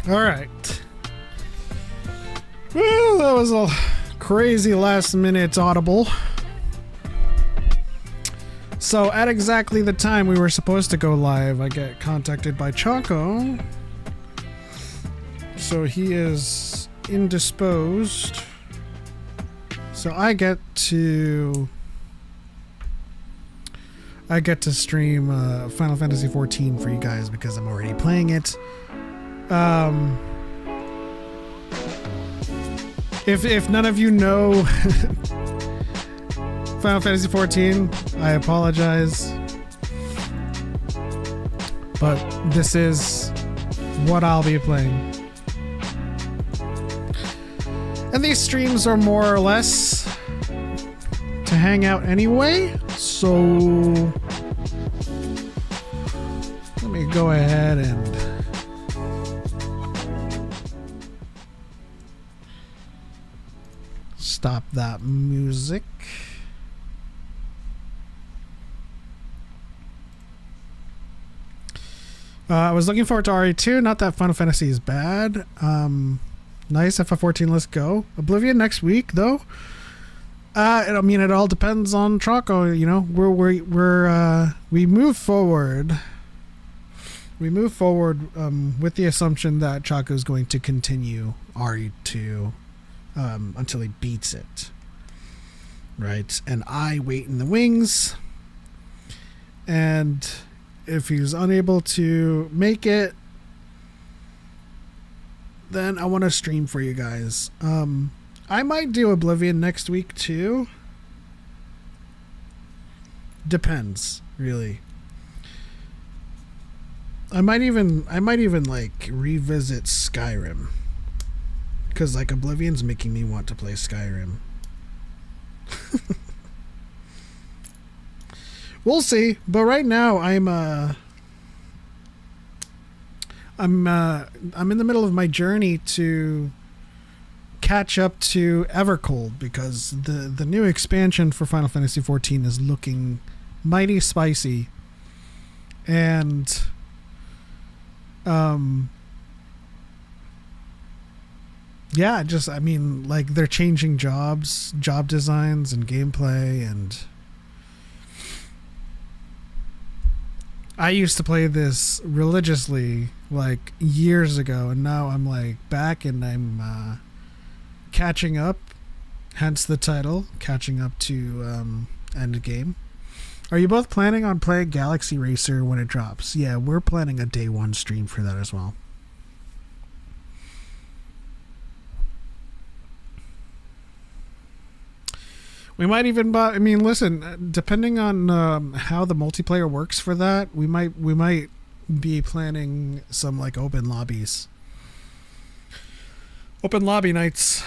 All right. Well, that was a crazy last minute audible. So at exactly the time we were supposed to go live, I get contacted by Choco. So he is indisposed. So I get to stream Final Fantasy XIV for you guys because I'm already playing it. If none of you know Final Fantasy XIV, I apologize, but this is what I'll be playing. And these streams are more or less to hang out anyway, so let me go ahead and stop that music. I was looking forward to RE2. Not that Final Fantasy is bad. Nice FF14. Let's go. Oblivion next week, though. I mean, it all depends on Choco. You know, we move forward. We move forward with the assumption that Choco is going to continue RE2 until he beats it, right? And I wait in the wings. And if he's unable to make it, then I want to stream for you guys. I might do Oblivion next week too. Depends, really. I might even like revisit Skyrim, because like Oblivion's making me want to play Skyrim. We'll see, but right now I'm in the middle of my journey to catch up to EVERCOLD because the new expansion for Final Fantasy XIV is looking mighty spicy, and yeah, just I mean, like they're changing job designs and gameplay, and I used to play this religiously like years ago, and now I'm like back and I'm catching up, hence the title, catching up to Endgame. Are you both planning on playing Galaxy Racer when it drops? Yeah, we're planning a day one stream for that as well. We might even I mean, listen, depending on how the multiplayer works for that, we might be planning some like open lobbies. Open lobby nights.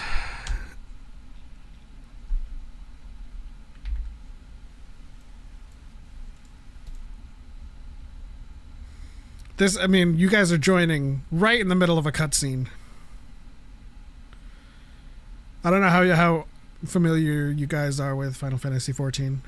This, I mean, you guys are joining right in the middle of a cutscene. I don't know how familiar you guys are with Final Fantasy XIV.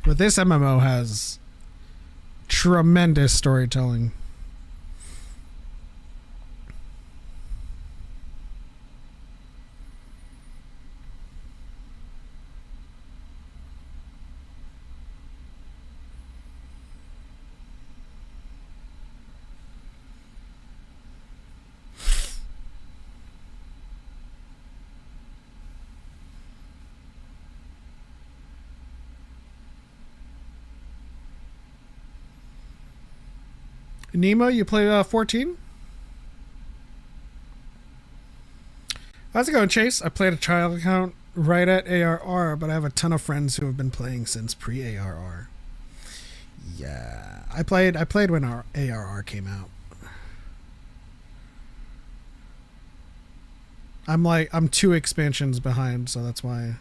But this MMO has tremendous storytelling. Nemo, you play 14? How's it going, Chase? I played a trial account right at ARR, but I have a ton of friends who have been playing since pre-ARR. Yeah, I played when our ARR came out. I'm 2 expansions behind, so that's why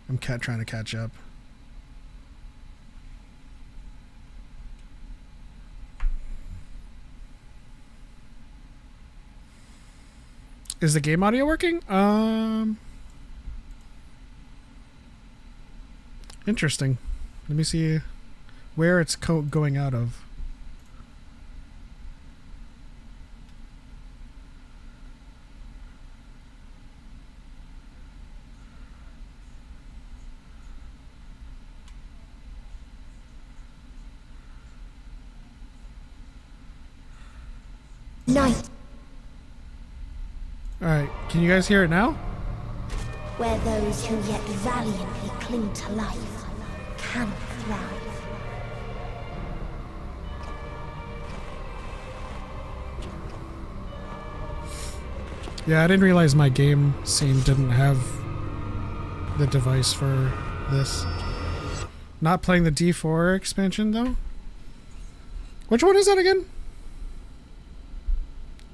I'm trying to catch up. Is the game audio working? Interesting. Let me see where it's going out of. Night. Alright, can you guys hear it now? Where those who yet valiantly cling to life can thrive. Yeah, I didn't realize my game scene didn't have the device for this. Not playing the D4 expansion though? Which one is that again?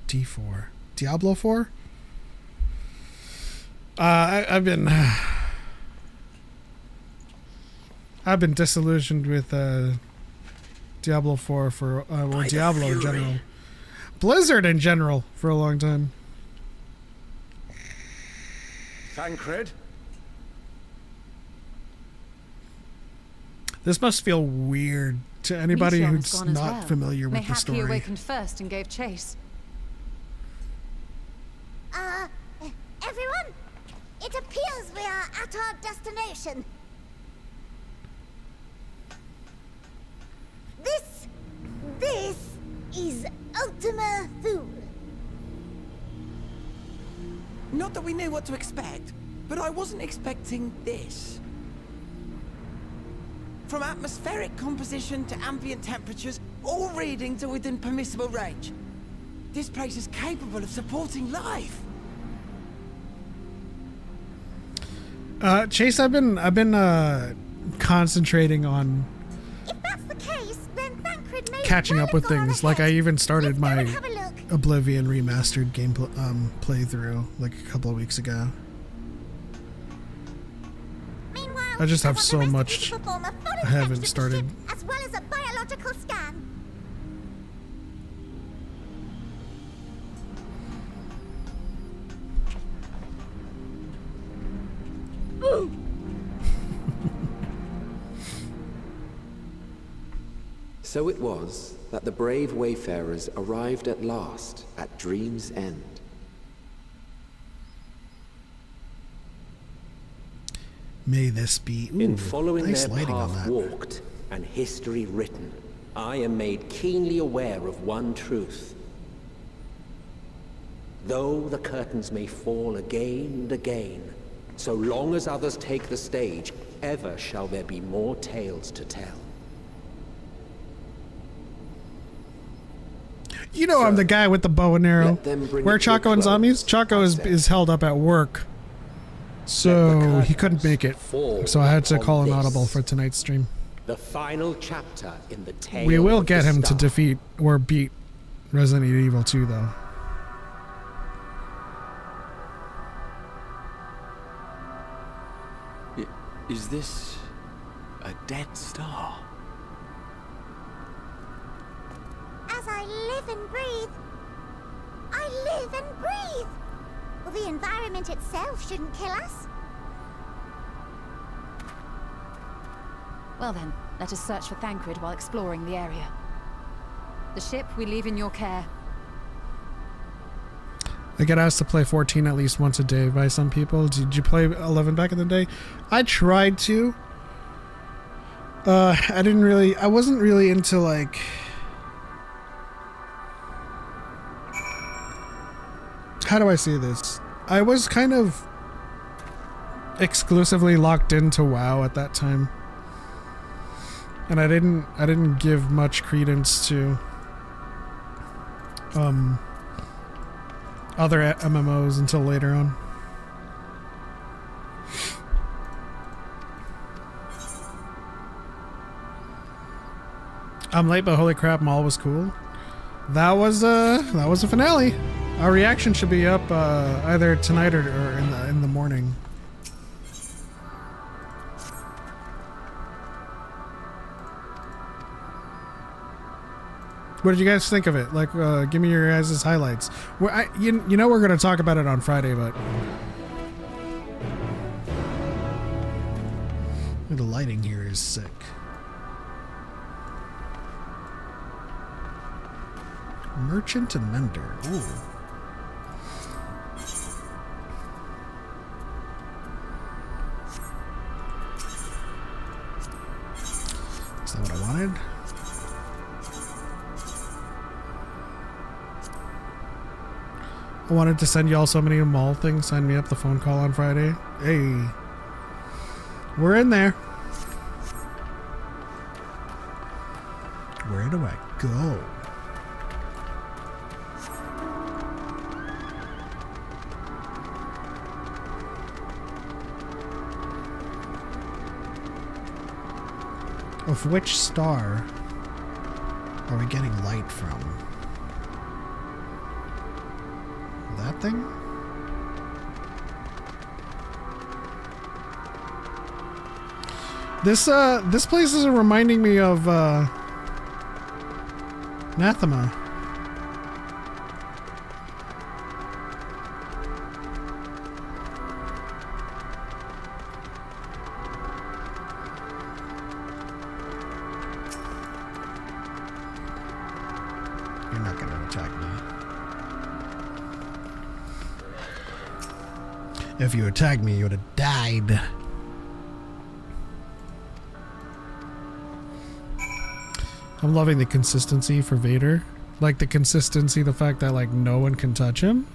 D4. Diablo 4? I've been disillusioned with Diablo 4 for or Diablo in general, Blizzard in general for a long time. Tancred? This must feel weird to anybody who's not familiar with the story. Mayhap he awakened first and gave chase. Everyone? It appears we are at our destination. This is Ultima Thule. Not that we knew what to expect, but I wasn't expecting this. From atmospheric composition to ambient temperatures, all reading to within permissible range. This place is capable of supporting life. Chase, I've been concentrating on If that's the case, then Thancred may catching up with things. Like, I even started my Oblivion remastered game playthrough like a couple of weeks ago. I just have so much I haven't started. As well as a biological scan. So it was that the brave wayfarers arrived at last at Dream's End. May this be in following nice their lighting on path that. walked and history written, I am made keenly aware of one truth. Though the curtains may fall again and again, so long as others take the stage, ever shall there be more tales to tell. You know, so, I'm the guy with the bow and arrow. Where Choco and zombies? Choco is held up at work, so he couldn't make it. So I had to call an audible for tonight's stream. The final chapter in the tale. We will get him to defeat or beat Resident Evil 2, though. Is this a dead star? As I live and breathe, I live and breathe. Well, the environment itself shouldn't kill us. Well then, let us search for Thancred while exploring the area. The ship we leave in your care. I get asked to play 14 at least once a day by some people. Did you play 11 back in the day? I tried to. I wasn't really into, like, how do I say this? I was kind of exclusively locked into WoW at that time. And I didn't give much credence to other MMOs until later on. I'm late, but holy crap, Maul was cool. That was a finale. Our reaction should be up either tonight or in the morning. What did you guys think of it? Like, give me your guys' highlights. You know we're going to talk about it on Friday, but the lighting here is sick. Merchant and Mender. Ooh. Is that what I wanted? I wanted to send y'all so many mall things. Sign me up the phone call on Friday. Hey. We're in there. Where do I go? Of which star are we getting light from? That thing? This place is reminding me of Anathema. You're not gonna attack me. If you attacked me, you would have died. I'm loving the consistency for Vader. Like the consistency, the fact that like no one can touch him.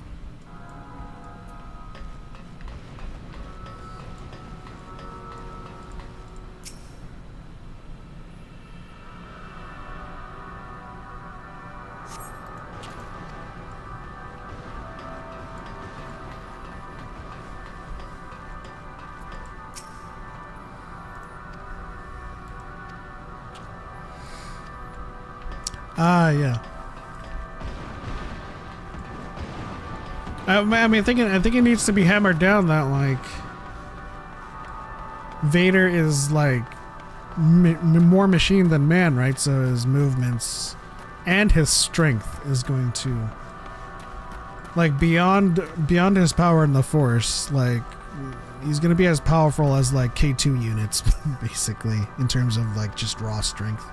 Ah, yeah. I mean, I think it needs to be hammered down that, like, Vader is, like, more machine than man, right? So his movements and his strength is going to, like, beyond his power in the Force, like, he's going to be as powerful as, like, K2 units, basically, in terms of, like, just raw strength.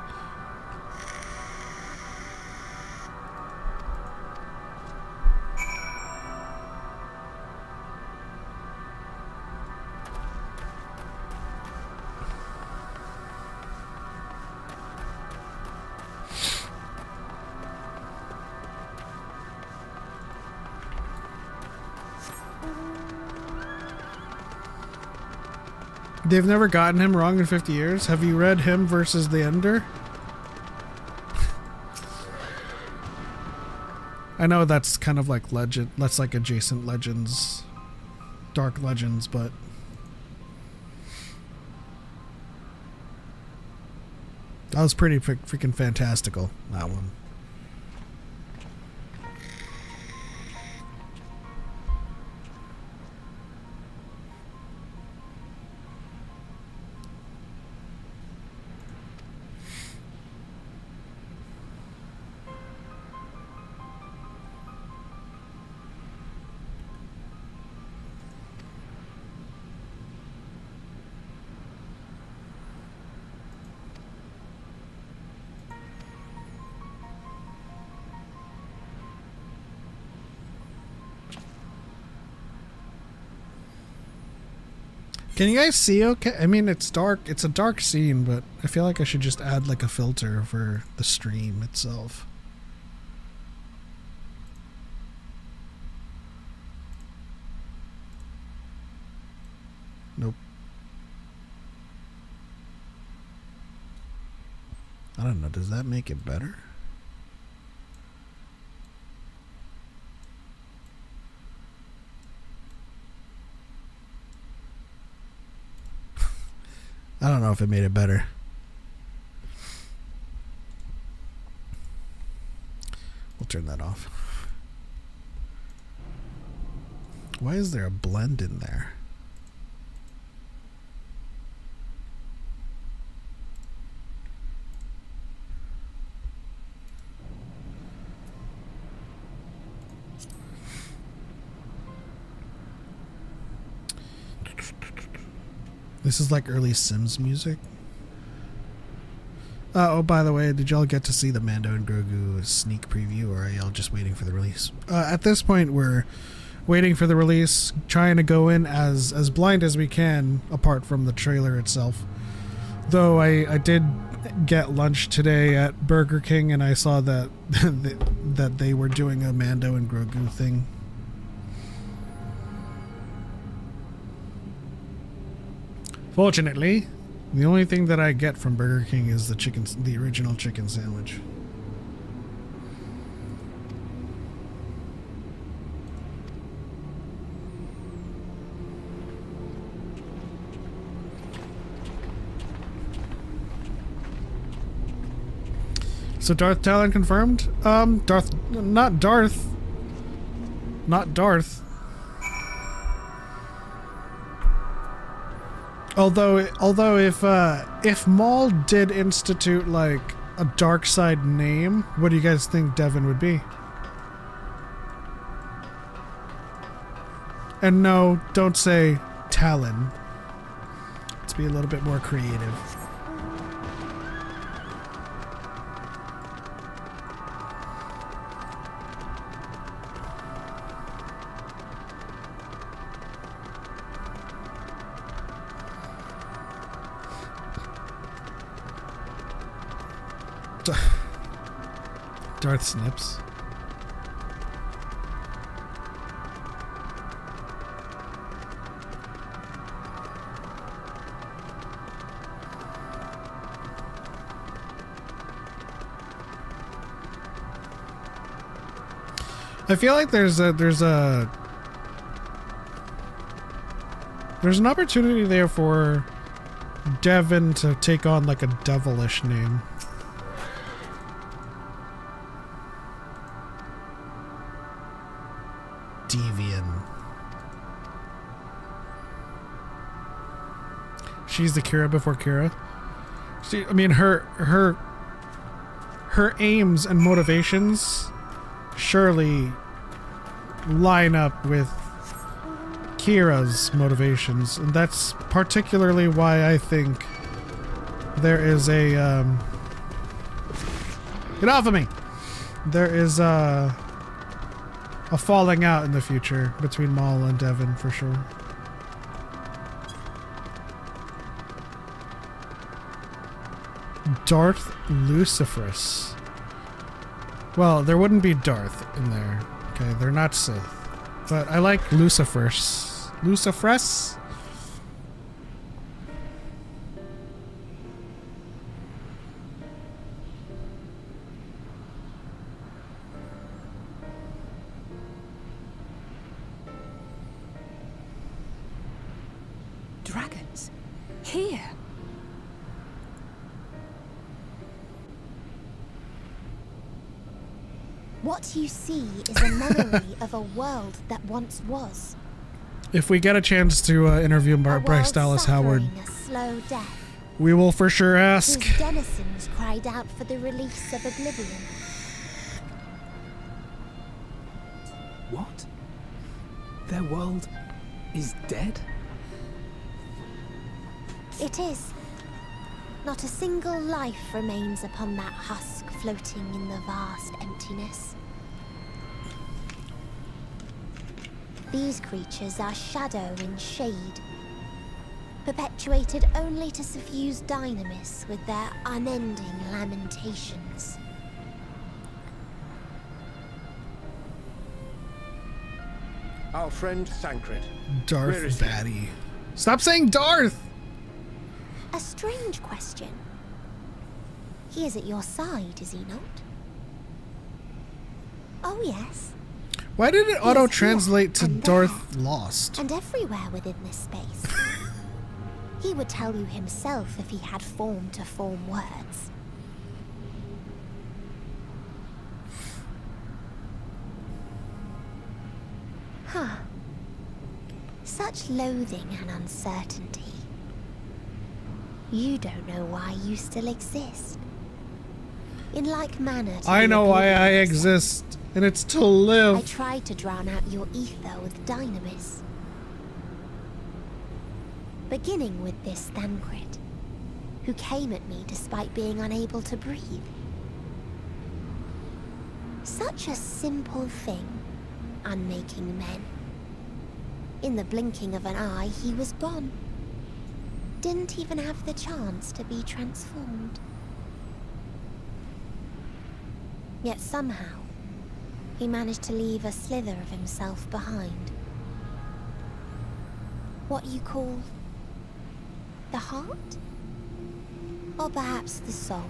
They've never gotten him wrong in 50 years. Have you read him versus the Ender? I know that's kind of like legend. That's like adjacent legends, dark legends, but that was pretty freaking fantastical, that one. Can you guys see okay? I mean, it's dark. It's a dark scene, but I feel like I should just add like a filter for the stream itself. Nope. I don't know. Does that make it better? I don't know if it made it better. We'll turn that off. Why is there a blend in there? This is like early Sims music. Oh, by the way, did y'all get to see the Mando and Grogu sneak preview, or are y'all just waiting for the release? At this point, we're waiting for the release, trying to go in as blind as we can, apart from the trailer itself. Though I did get lunch today at Burger King, and I saw that that they were doing a Mando and Grogu thing. Fortunately, the only thing that I get from Burger King is the original chicken sandwich. So Darth Talon confirmed? Not Darth. Although if Maul did institute like a dark side name, what do you guys think Devin would be? And no, don't say Talon. Let's be a little bit more creative. Darth Snips. I feel like there's an opportunity there for Devin to take on like a devilish name. she's the Kira before Kira. I mean, her aims and motivations surely line up with Kira's motivations, and that's particularly why I think there is a get off of me. There is a falling out in the future between Maul and Devon for sure. Darth Luciferus. Well, there wouldn't be Darth in there. Okay, they're not Sith. But I like Luciferus. Luciferus? Dragons? Here? What you see is a memory of a world that once was. If we get a chance to interview Bryce Dallas Howard, A slow death, we will for sure ask. whose denizens cried out for the release of oblivion. What? Their world is dead? It is. Not a single life remains upon that husk floating in the vast emptiness. These creatures are shadow in shade, perpetuated only to suffuse dynamis with their unending lamentations. Our friend Thancred. Darth Where is he? Batty. Stop saying Darth! A strange question. He is at your side, is he not? Oh yes, Why did it He is auto-translate to here and Darth there. Lost? and everywhere within this space. He would tell you himself if he had form to form words. Huh. Such loathing and uncertainty. You don't know why you still exist. In like manner to I the know why I oblivious exist, and it's to I live. tried to drown out your ether with dynamis. Beginning with this Thancred, who came at me despite being unable to breathe. Such a simple thing, unmaking men. In the blinking of an eye, he was gone. Didn't even have the chance to be transformed. Yet somehow, he managed to leave a slither of himself behind. What you call the heart? Or perhaps the soul.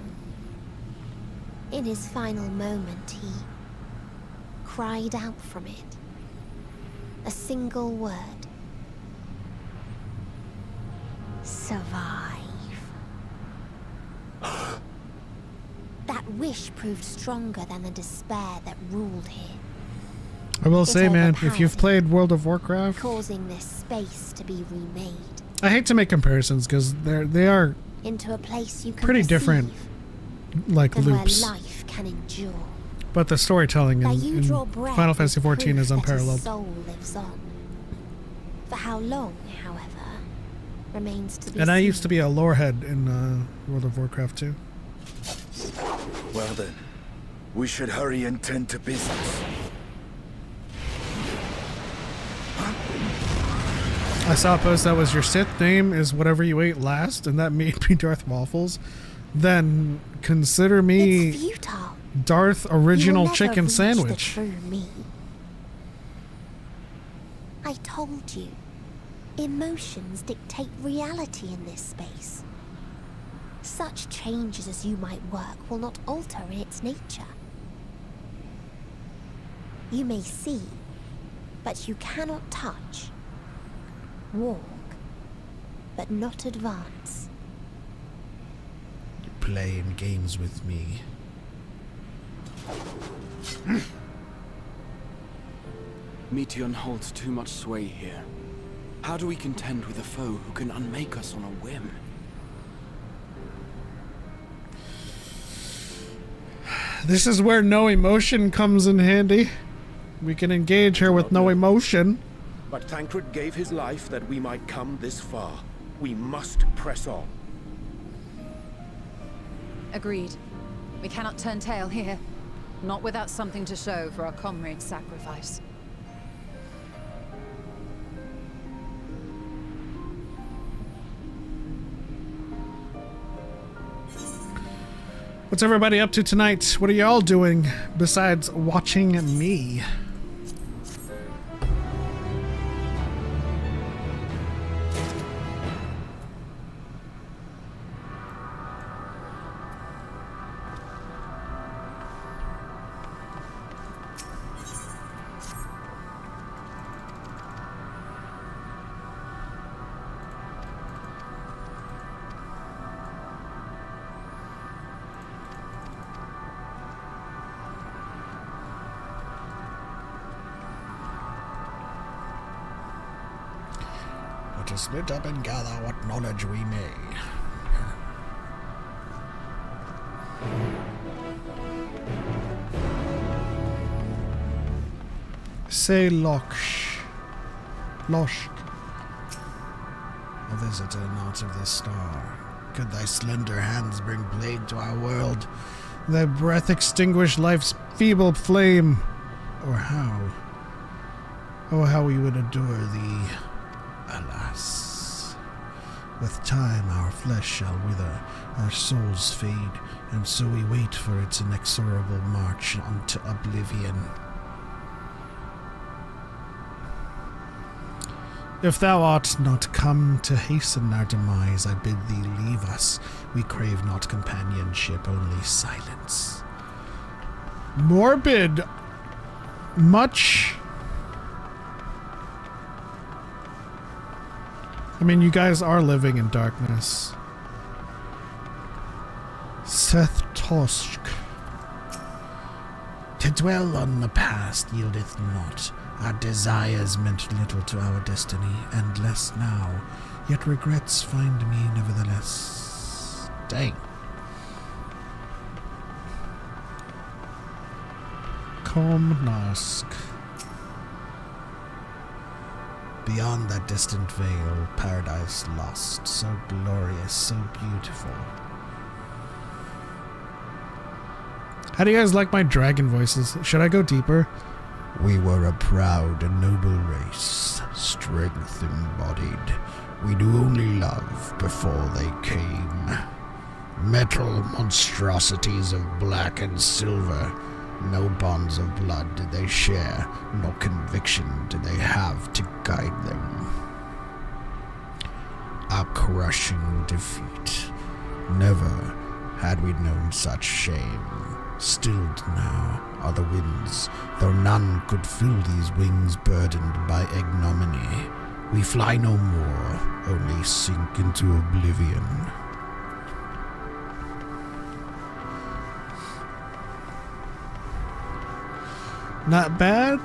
In his final moment, he cried out from it. A single word. Survive. That wish proved stronger than the despair that ruled here, I will say, man, if overpowered you've him, played World of Warcraft, causing this space to be remade I hate to make comparisons because they are into a place you can pretty perceive different, like and loops. where life can endure. But the storytelling That in, you in draw breath Final Fantasy with XIV is proof that unparalleled. his soul lives on. For how long, however, remains to be And I seen. used to be a lorehead in World of Warcraft too. Well then, we should hurry and tend to business. I saw a post that was your Sith name is whatever you ate last, and that made me Darth Waffles. Then consider It's me futile. Darth You will Original never Chicken reach Sandwich. The true me. I told you, emotions dictate reality in this space. Such changes as you might work will not alter in its nature. You may see, but you cannot touch. Walk, but not advance. Playing games with me. Meteon holds too much sway here. How do we contend with a foe who can unmake us on a whim? This is where no emotion comes in handy. We can engage her with no emotion. But Thancred gave his life that we might come this far. We must press on. Agreed. We cannot turn tail here. Not without something to show for our comrade's sacrifice. What's everybody up to tonight? What are y'all doing besides watching me? To split up and gather what knowledge we may. Say Losh. A visitor not of this star. Could thy slender hands bring plague to our world? Thy breath extinguish life's feeble flame? Or how? Oh, how we would adore thee. Alas, with time our flesh shall wither, our souls fade, and so we wait for its inexorable march unto oblivion. If thou art not come to hasten our demise, I bid thee leave us. We crave not companionship, only silence. Morbid. Much. I mean, you guys are living in darkness. Seth Tosk. To dwell on the past yieldeth not. Our desires meant little to our destiny, and less now. Yet regrets find me nevertheless. Dang. Comnosk. Beyond that distant veil, paradise lost, so glorious, so beautiful. How do you guys like my dragon voices? Should I go deeper? We were a proud and noble race, strength embodied. We knew only love before they came. Metal monstrosities of black and silver. No bonds of blood did they share, nor conviction did they have to guide them. A crushing defeat. Never had we known such shame. Stilled now are the winds, though none could fill these wings burdened by ignominy. We fly no more, only sink into oblivion. Not bad.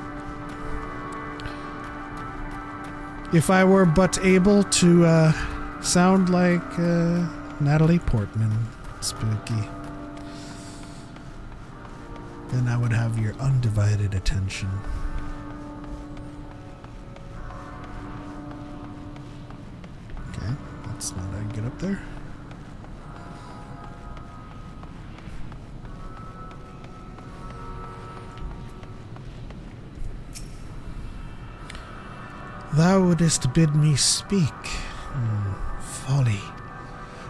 If I were but able to sound like Natalie Portman, spooky, then I would have your undivided attention. Okay, that's not how you get up there. Thou wouldst bid me speak. Folly.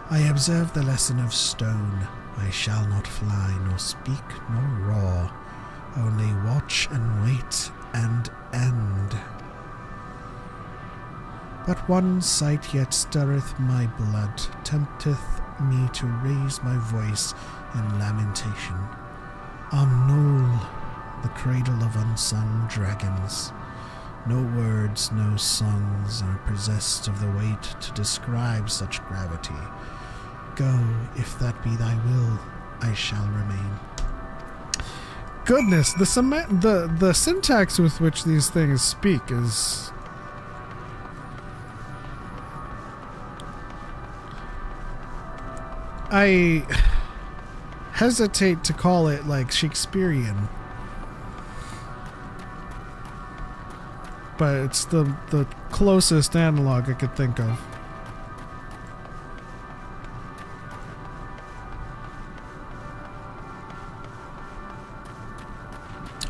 I observe the lesson of stone. I shall not fly, nor speak, nor roar. Only watch and wait and end. But one sight yet stirreth my blood, tempteth me to raise my voice in lamentation. Amnul, the cradle of unsung dragons. No words, no songs are possessed of the weight to describe such gravity. Go, if that be thy will, I shall remain. Goodness, the syntax with which these things speak is I hesitate to call it like Shakespearean, but it's the closest analog I could think of.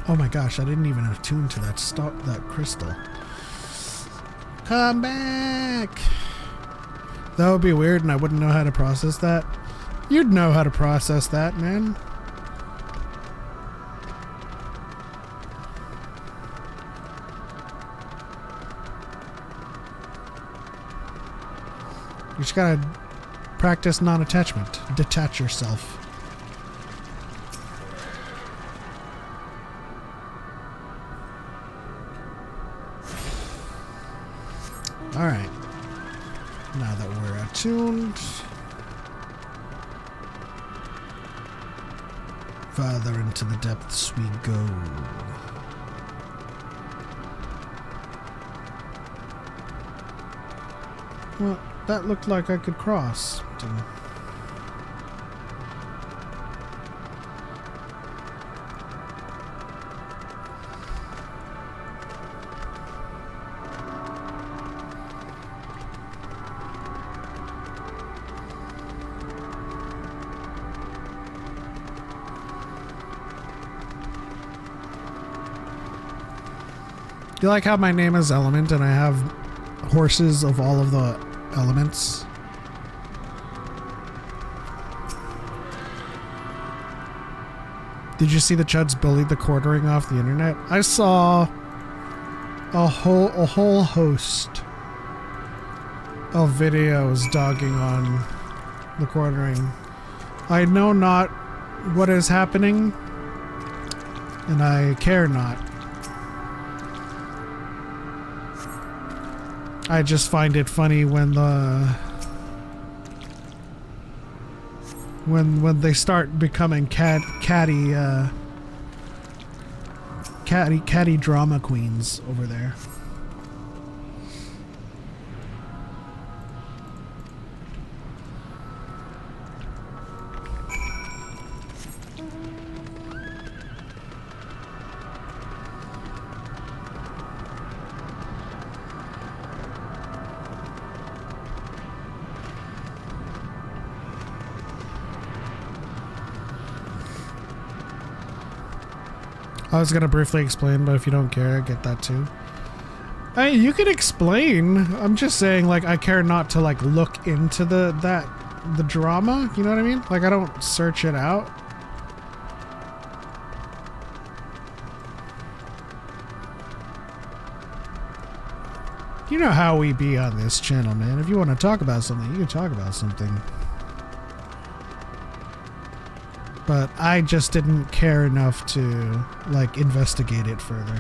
Oh my gosh, I didn't even attune to that crystal. Come back! That would be weird and I wouldn't know how to process that. You'd know how to process that, man. You just gotta practice non-attachment. Detach yourself. Alright. Now that we're attuned, farther into the depths we go. Well, that looked like I could cross. Do you like how my name is Element and I have horses of all of the elements? Did you see the Chuds bullied the quartering off the internet? I saw a whole host of videos dogging on the quartering. I know not what is happening, and I care not. I just find it funny when when they start becoming catty drama queens over there. I was gonna briefly explain, but if you don't care, I get that too. Hey, you can explain. I'm just saying, like, I care not to like look into the drama. You know what I mean? Like, I don't search it out. You know how we be on this channel, man. If you want to talk about something, you can talk about something. But I just didn't care enough to, like, investigate it further.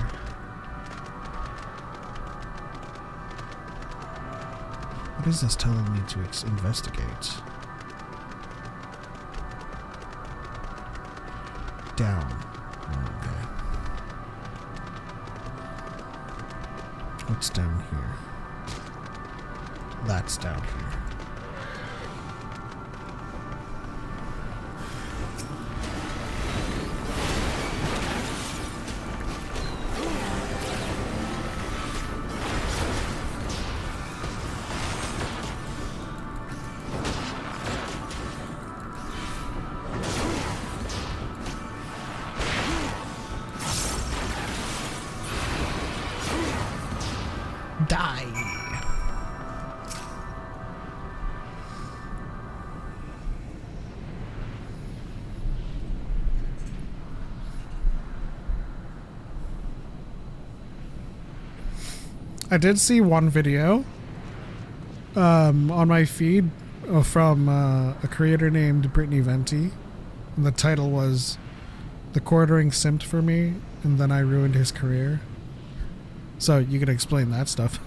What is this telling me to investigate? Down. Okay. What's down here? That's down here. I did see one video on my feed from a creator named Brittany Venti, and the title was "The Quartering Simped for Me, and then I ruined his career." So you can explain that stuff.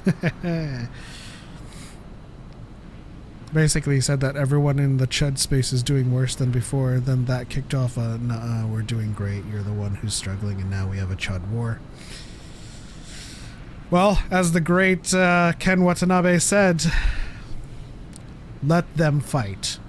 Basically, he said that everyone in the Chud space is doing worse than before. Then that kicked off a "Nuh-uh, we're doing great. You're the one who's struggling, and now we have a Chud war." Well, as the great Ken Watanabe said, let them fight.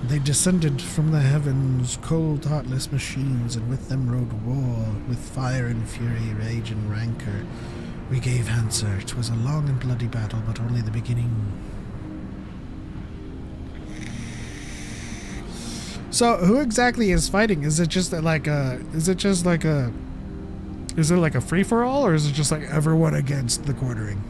They descended from the heavens, cold, heartless machines, and with them rode war, with fire and fury, rage and rancor. We gave answer. 'Twas a long and bloody battle, but only the beginning. So, who exactly is fighting? Is it just like a... Is it like a free-for-all, or is it just like everyone against the quartering?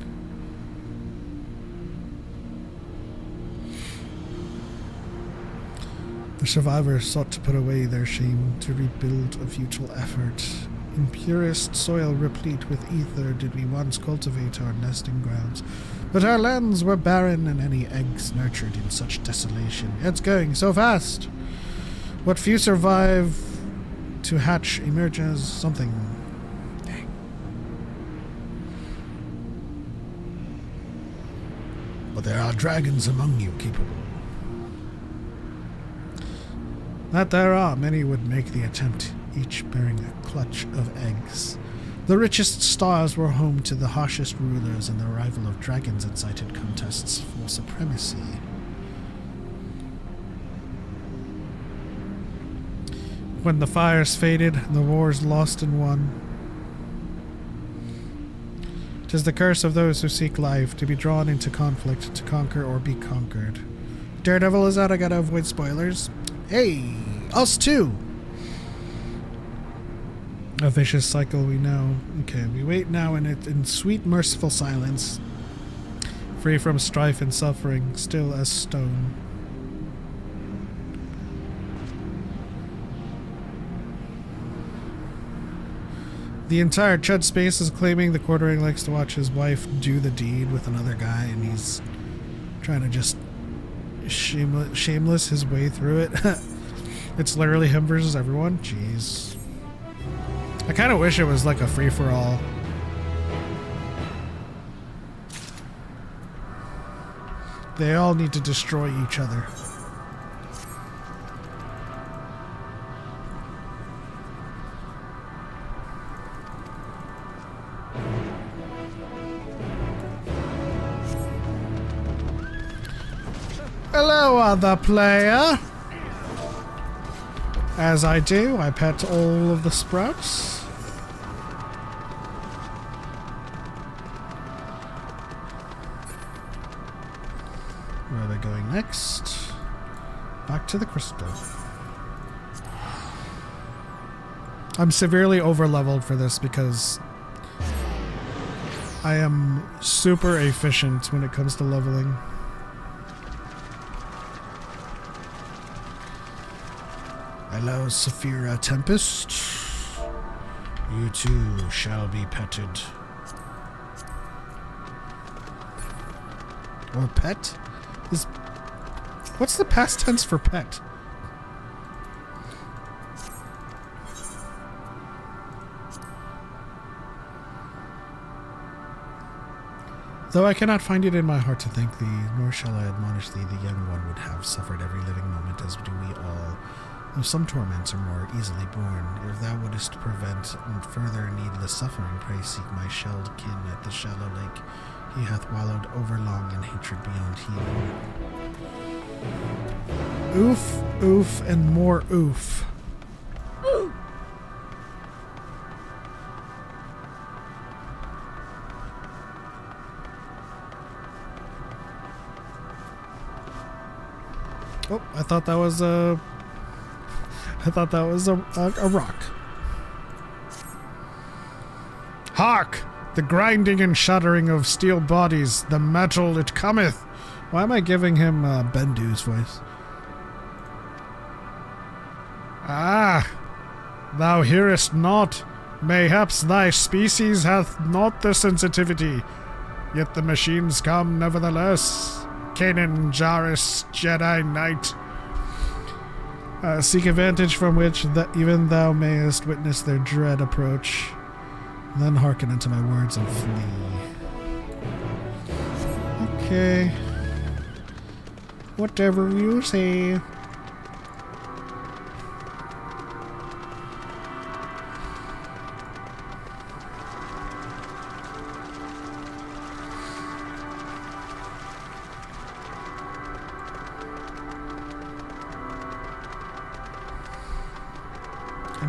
The survivors sought to put away their shame, to rebuild a futile effort. In purest soil replete with ether did we once cultivate our nesting grounds, but our lands were barren and any eggs nurtured in such desolation. It's going so fast! What few survive to hatch emerges something. Dang. But there are dragons among you capable. That there are, many would make the attempt, each bearing a clutch of eggs. The richest stars were home to the harshest rulers, and the arrival of dragons incited contests for supremacy. When the fires faded, the wars lost and won. 'Tis the curse of those who seek life, to be drawn into conflict, to conquer or be conquered. Daredevil is out, I gotta avoid spoilers. Hey, us too! A vicious cycle, we know. Okay, we wait now in sweet, merciful silence, free from strife and suffering, still as stone. The entire Chud space is claiming the quartering likes to watch his wife do the deed with another guy, and he's trying to just shameless his way through it. It's literally him versus everyone. Jeez. I kind of wish it was like a free-for-all. They all need to destroy each other. Hello, other player. As I do, I pet all of the sprouts. Where are they going next? Back to the crystal. I'm severely over-leveled for this because I am super efficient when it comes to leveling. Hello, Saphira Tempest. You too shall be petted. Or pet? What's the past tense for pet? Though I cannot find it in my heart to thank thee, nor shall I admonish thee, the young one would have suffered every living moment, as do we all. Though some torments are more easily borne, if thou wouldest prevent and further needless suffering, pray seek my shelled kin at the shallow lake. He hath wallowed overlong in hatred beyond healing. Oof, oof, and more oof. Oh, I thought that was a rock. Hark! The grinding and shuddering of steel bodies, the metal it cometh. Why am I giving him Bendu's voice? Ah! Thou hearest not. Mayhaps thy species hath not the sensitivity. Yet the machines come nevertheless. Kanan Jarrus, Jedi Knight. Seek a vantage from which even thou mayest witness their dread approach. Then hearken unto my words and flee. Okay. Whatever you say.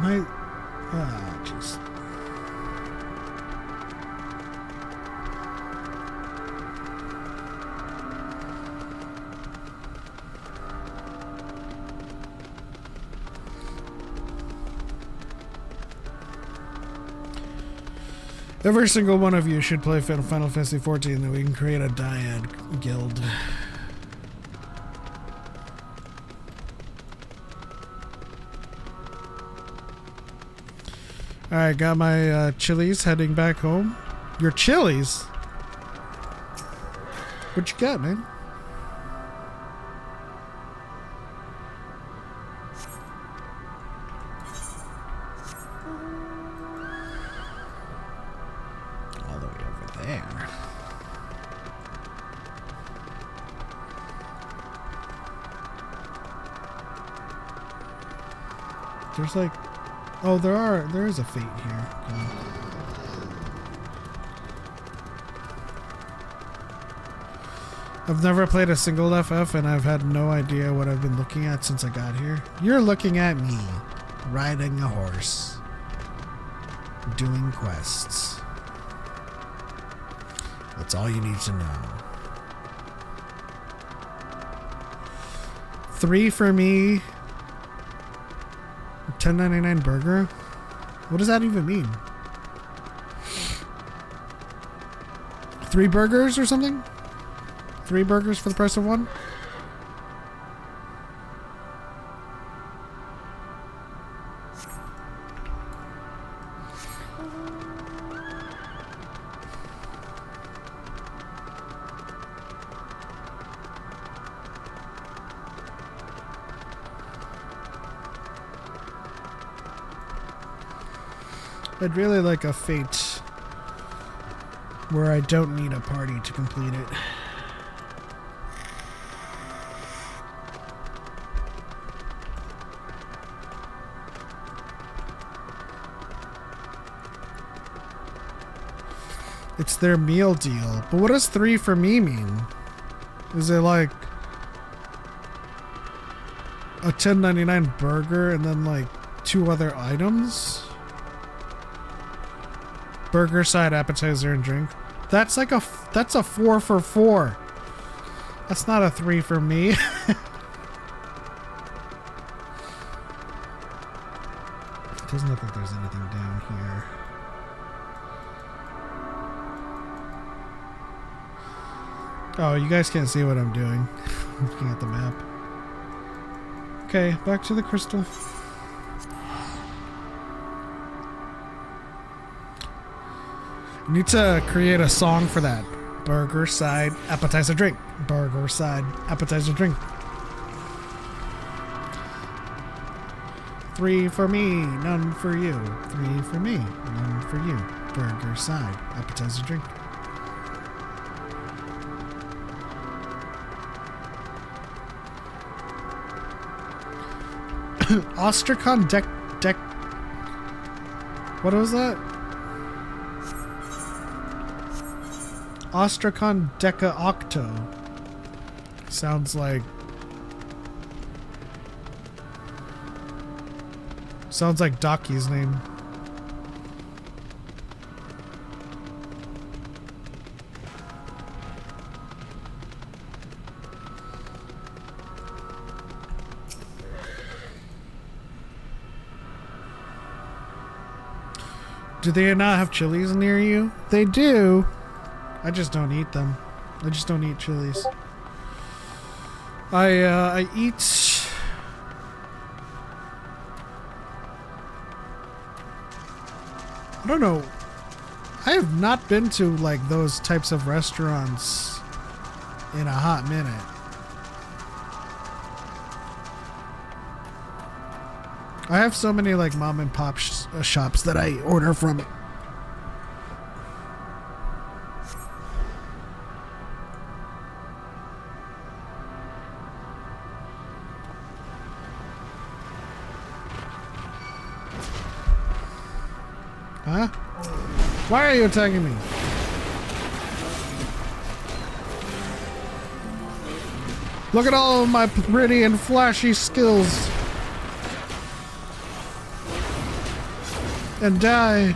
My... Ah, jeez. Every single one of you should play Final Fantasy XIV, then we can create a Dyad guild. Alright, got my chilies heading back home. Your chilies? What you got, man? All the way over there. There's like... Oh, there is a fate here. Okay. I've never played a single FF and I've had no idea what I've been looking at since I got here. You're looking at me, riding a horse, doing quests. That's all you need to know. 3 for me. $10.99 burger? What does that even mean? 3 burgers or something? 3 burgers for the price of 1? I'd really like a fate where I don't need a party to complete it. It's their meal deal. But what does 3 for me mean? Is it like a $10.99 burger and then like 2 other items? Burger, side, appetizer, and drink. That's like that's a 4 for 4. That's not a 3 for me. It doesn't look like there's anything down here. Oh, you guys can't see what I'm doing. I'm looking at the map. Okay, back to the crystal. Need to create a song for that. Burger, side, appetizer, drink. Burger, side, appetizer, drink. 3 for me, none for you. 3 for me, none for you. Burger, side, appetizer, drink. Ostracon deck. What was that? Ostracon Deca Octo. Sounds like Docky's name. Do they not have chilies near you? They do. I just don't eat them. I just don't eat chilies. I eat... I don't know. I have not been to like those types of restaurants in a hot minute. I have so many like mom and pop shops that I order from. Huh? Why are you attacking me? Look at all of my pretty and flashy skills. and die.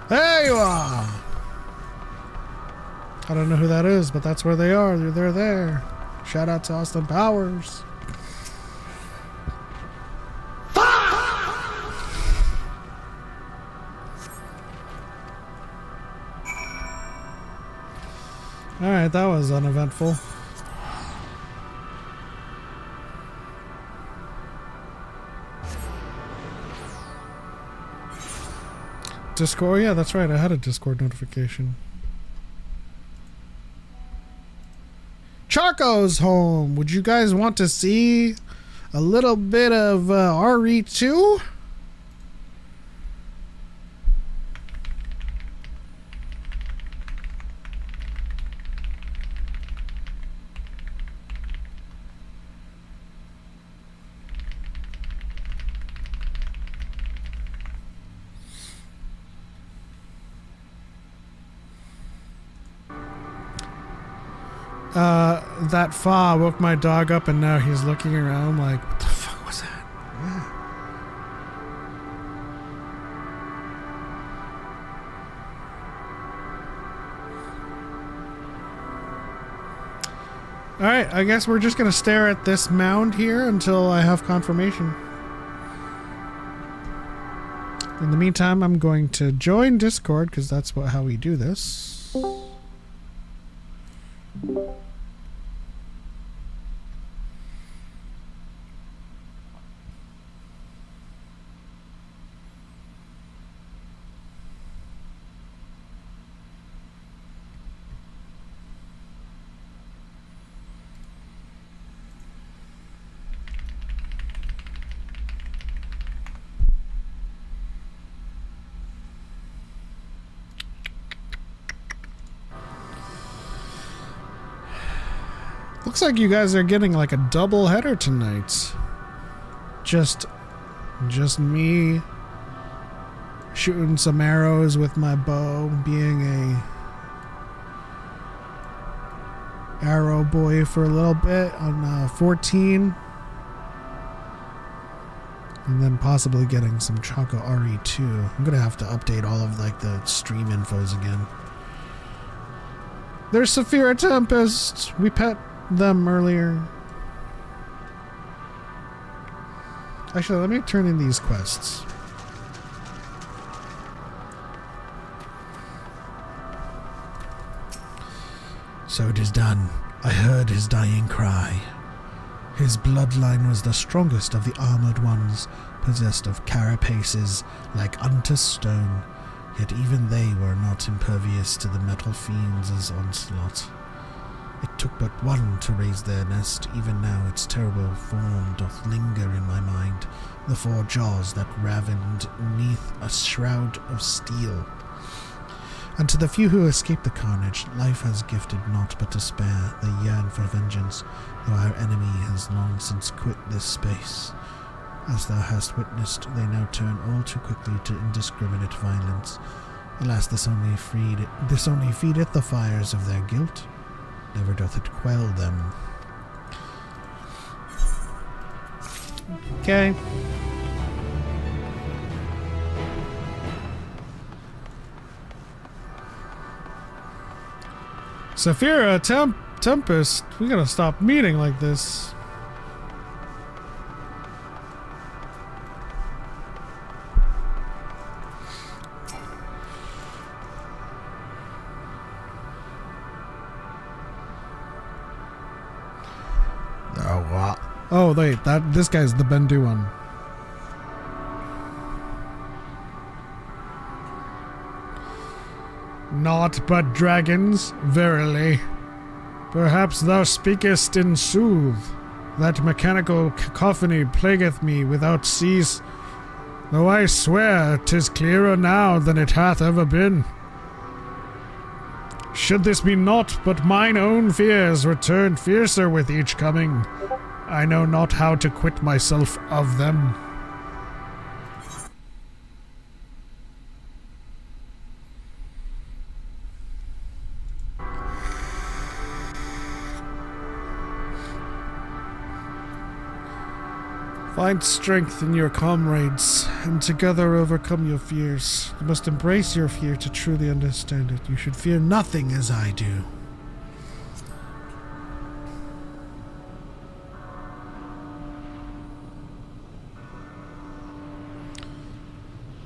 There you are! I don't know who that is, but that's where they are. They're there. Shout out to Austin Powers. Alright, that was uneventful. Discord? Yeah, that's right. I had a Discord notification. Choco's home. Would you guys want to see a little bit of RE2? That fa woke my dog up and now he's looking around like, what the fuck was that? Yeah. Alright, I guess we're just gonna stare at this mound here until I have confirmation. In the meantime, I'm going to join Discord because that's how we do this. Looks like you guys are getting like a double header tonight. Just me shooting some arrows with my bow, being a arrow boy for a little bit on 14. And then possibly getting some Choco RE2. I'm gonna have to update all of like the stream infos again. There's Saphira Tempest. We pet them earlier. Actually, let me turn in these quests. So it is done. I heard his dying cry. His bloodline was the strongest of the armored ones, possessed of carapaces like unto stone, yet even they were not impervious to the metal fiends' onslaught. It took but one to raise their nest. Even now its terrible form doth linger in my mind, the four jaws that ravened neath a shroud of steel. And to the few who escape the carnage, life has gifted naught but despair. They yearn for vengeance, though our enemy has long since quit this space. As thou hast witnessed, they now turn all too quickly to indiscriminate violence. Alas, this only feedeth the fires of their guilt. Never doth it quell them. Okay. Saphira Tempest, we gotta stop meeting like this. Oh wait, this guy's the Bendu one. Naught but dragons, verily. Perhaps thou speakest in sooth. That mechanical cacophony plagueth me without cease, though I swear 'tis clearer now than it hath ever been. Should this be naught but mine own fears return fiercer with each coming, I know not how to quit myself of them. Find strength in your comrades, and together overcome your fears. You must embrace your fear to truly understand it. You should fear nothing as I do.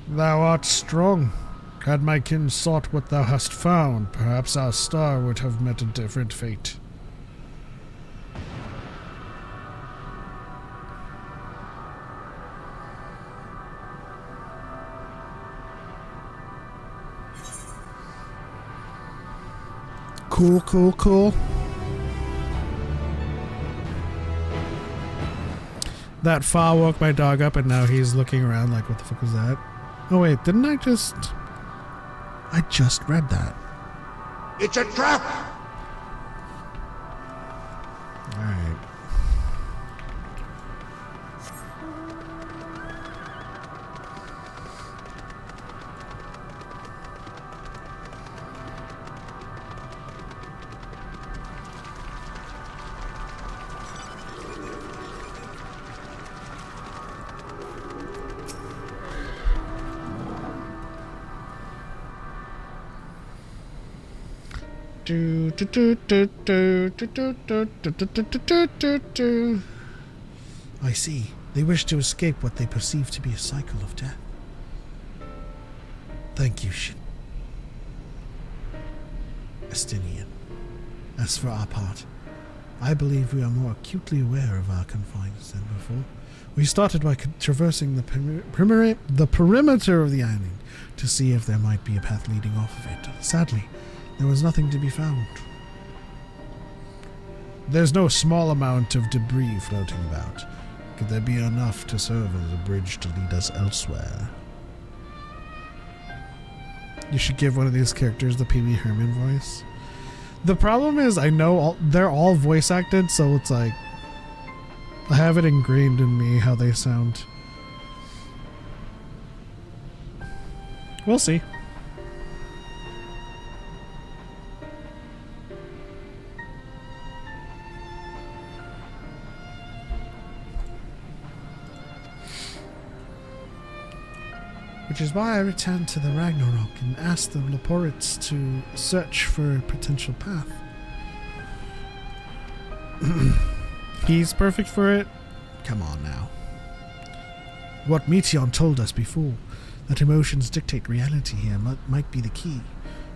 Thou art strong. Had my kin sought what thou hast found, perhaps our star would have met a different fate. Cool, cool, cool. That Fa woke my dog up and now he's looking around like, what the fuck was that? Oh wait, didn't I just read that. It's a trap! Alright. I see. They wish to escape what they perceive to be a cycle of death. Thank you, Estinian. As for our part, I believe we are more acutely aware of our confines than before. We started by traversing the perimeter of the island to see if there might be a path leading off of it. Sadly, there was nothing to be found. There's no small amount of debris floating about. Could there be enough to serve as a bridge to lead us elsewhere? You should give one of these characters the Pee Wee Herman voice. The problem is, I know they're all voice acted, so it's like I have it ingrained in me how they sound. We'll see. Which is why I returned to the Ragnarok and asked the Leporites to search for a potential path. He's perfect for it. Come on now. What Meteon told us before, that emotions dictate reality here, might be the key,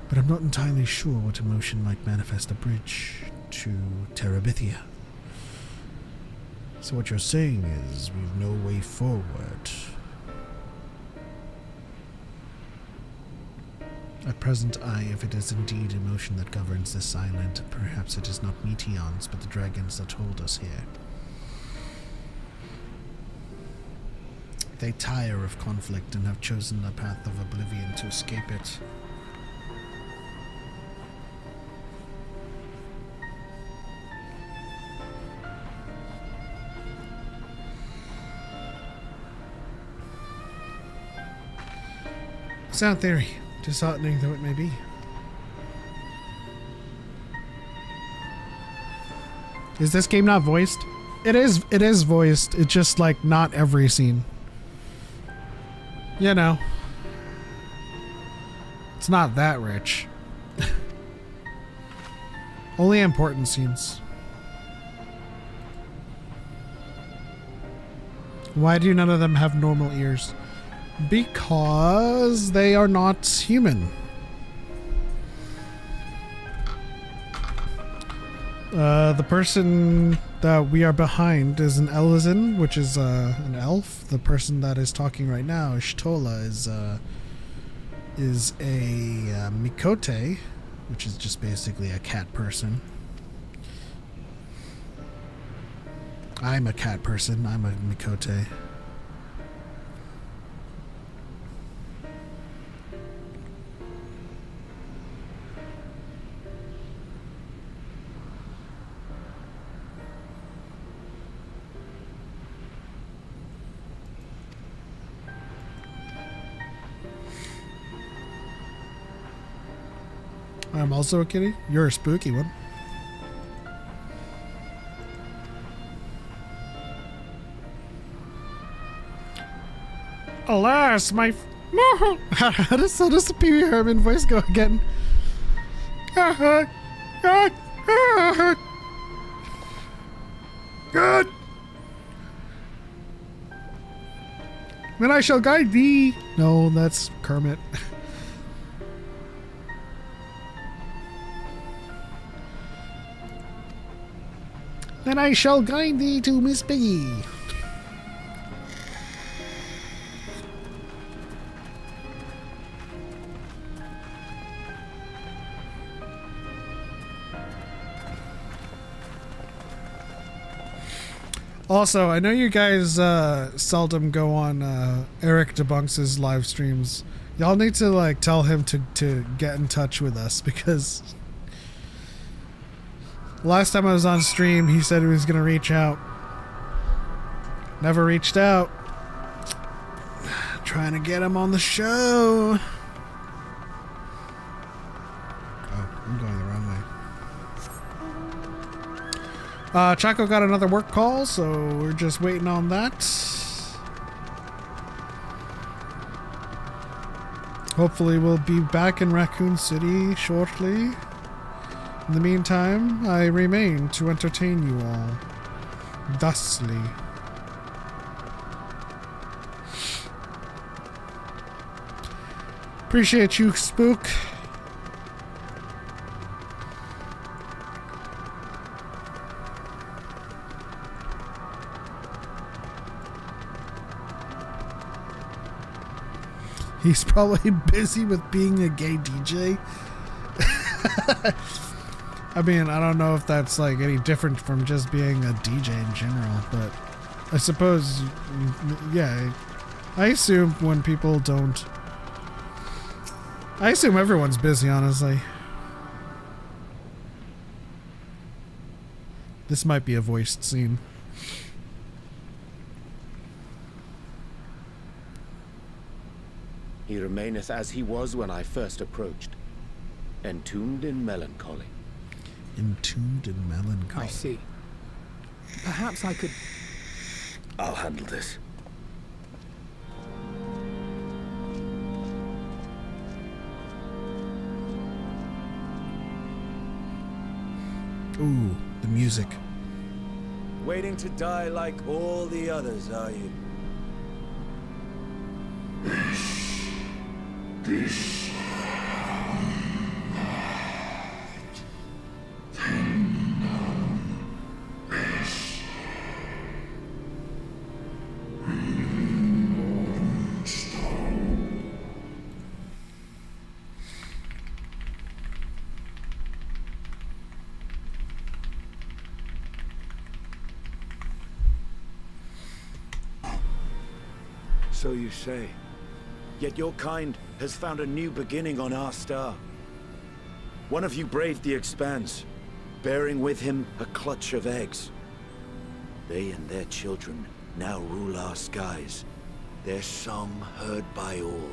but I'm not entirely sure what emotion might manifest a bridge to Terabithia. So what you're saying is we've no way forward. At present, if it is indeed emotion that governs this island, perhaps it is not Meteons, but the dragons that hold us here. They tire of conflict and have chosen the path of oblivion to escape it. Sound theory. Disheartening though it may be. Is this game not voiced? It is voiced. It's just like not every scene. You know. It's not that rich. Only important scenes. Why do none of them have normal ears? Because they are not human. The person that we are behind is an Elizin, which is an elf. The person that is talking right now, Shtola, is a Mikote, which is just basically a cat person. I'm a cat person. I'm a Mikote. I'm also a kitty? You're a spooky one. Alas, my... How does the Pee Wee Herman voice go again? God! Then I shall guide thee. No, that's Kermit. Then I shall guide thee to Miss Piggy. Also, I know you guys seldom go on Eric Debunks' live streams. Y'all need to like tell him to get in touch with us, because last time I was on stream he said he was gonna reach out. Never reached out. Trying to get him on the show. Oh, I'm going the wrong way. Choco got another work call, so we're just waiting on that. Hopefully we'll be back in Raccoon City shortly. In the meantime, I remain to entertain you all. Thusly. Appreciate you, Spook. He's probably busy with being a gay DJ. I mean, I don't know if that's like any different from just being a DJ in general, but I suppose, yeah. I assume when people don't... I assume everyone's busy, honestly. This might be a voiced scene. He remaineth as he was when I first approached, entombed in melancholy. Entombed in melancholy. I see. Perhaps I could... I'll handle this. Ooh, the music. Waiting to die like all the others, are you? This So you say. Yet your kind has found a new beginning on our star. One of you braved the Expanse, bearing with him a clutch of eggs. They and their children now rule our skies, their song heard by all.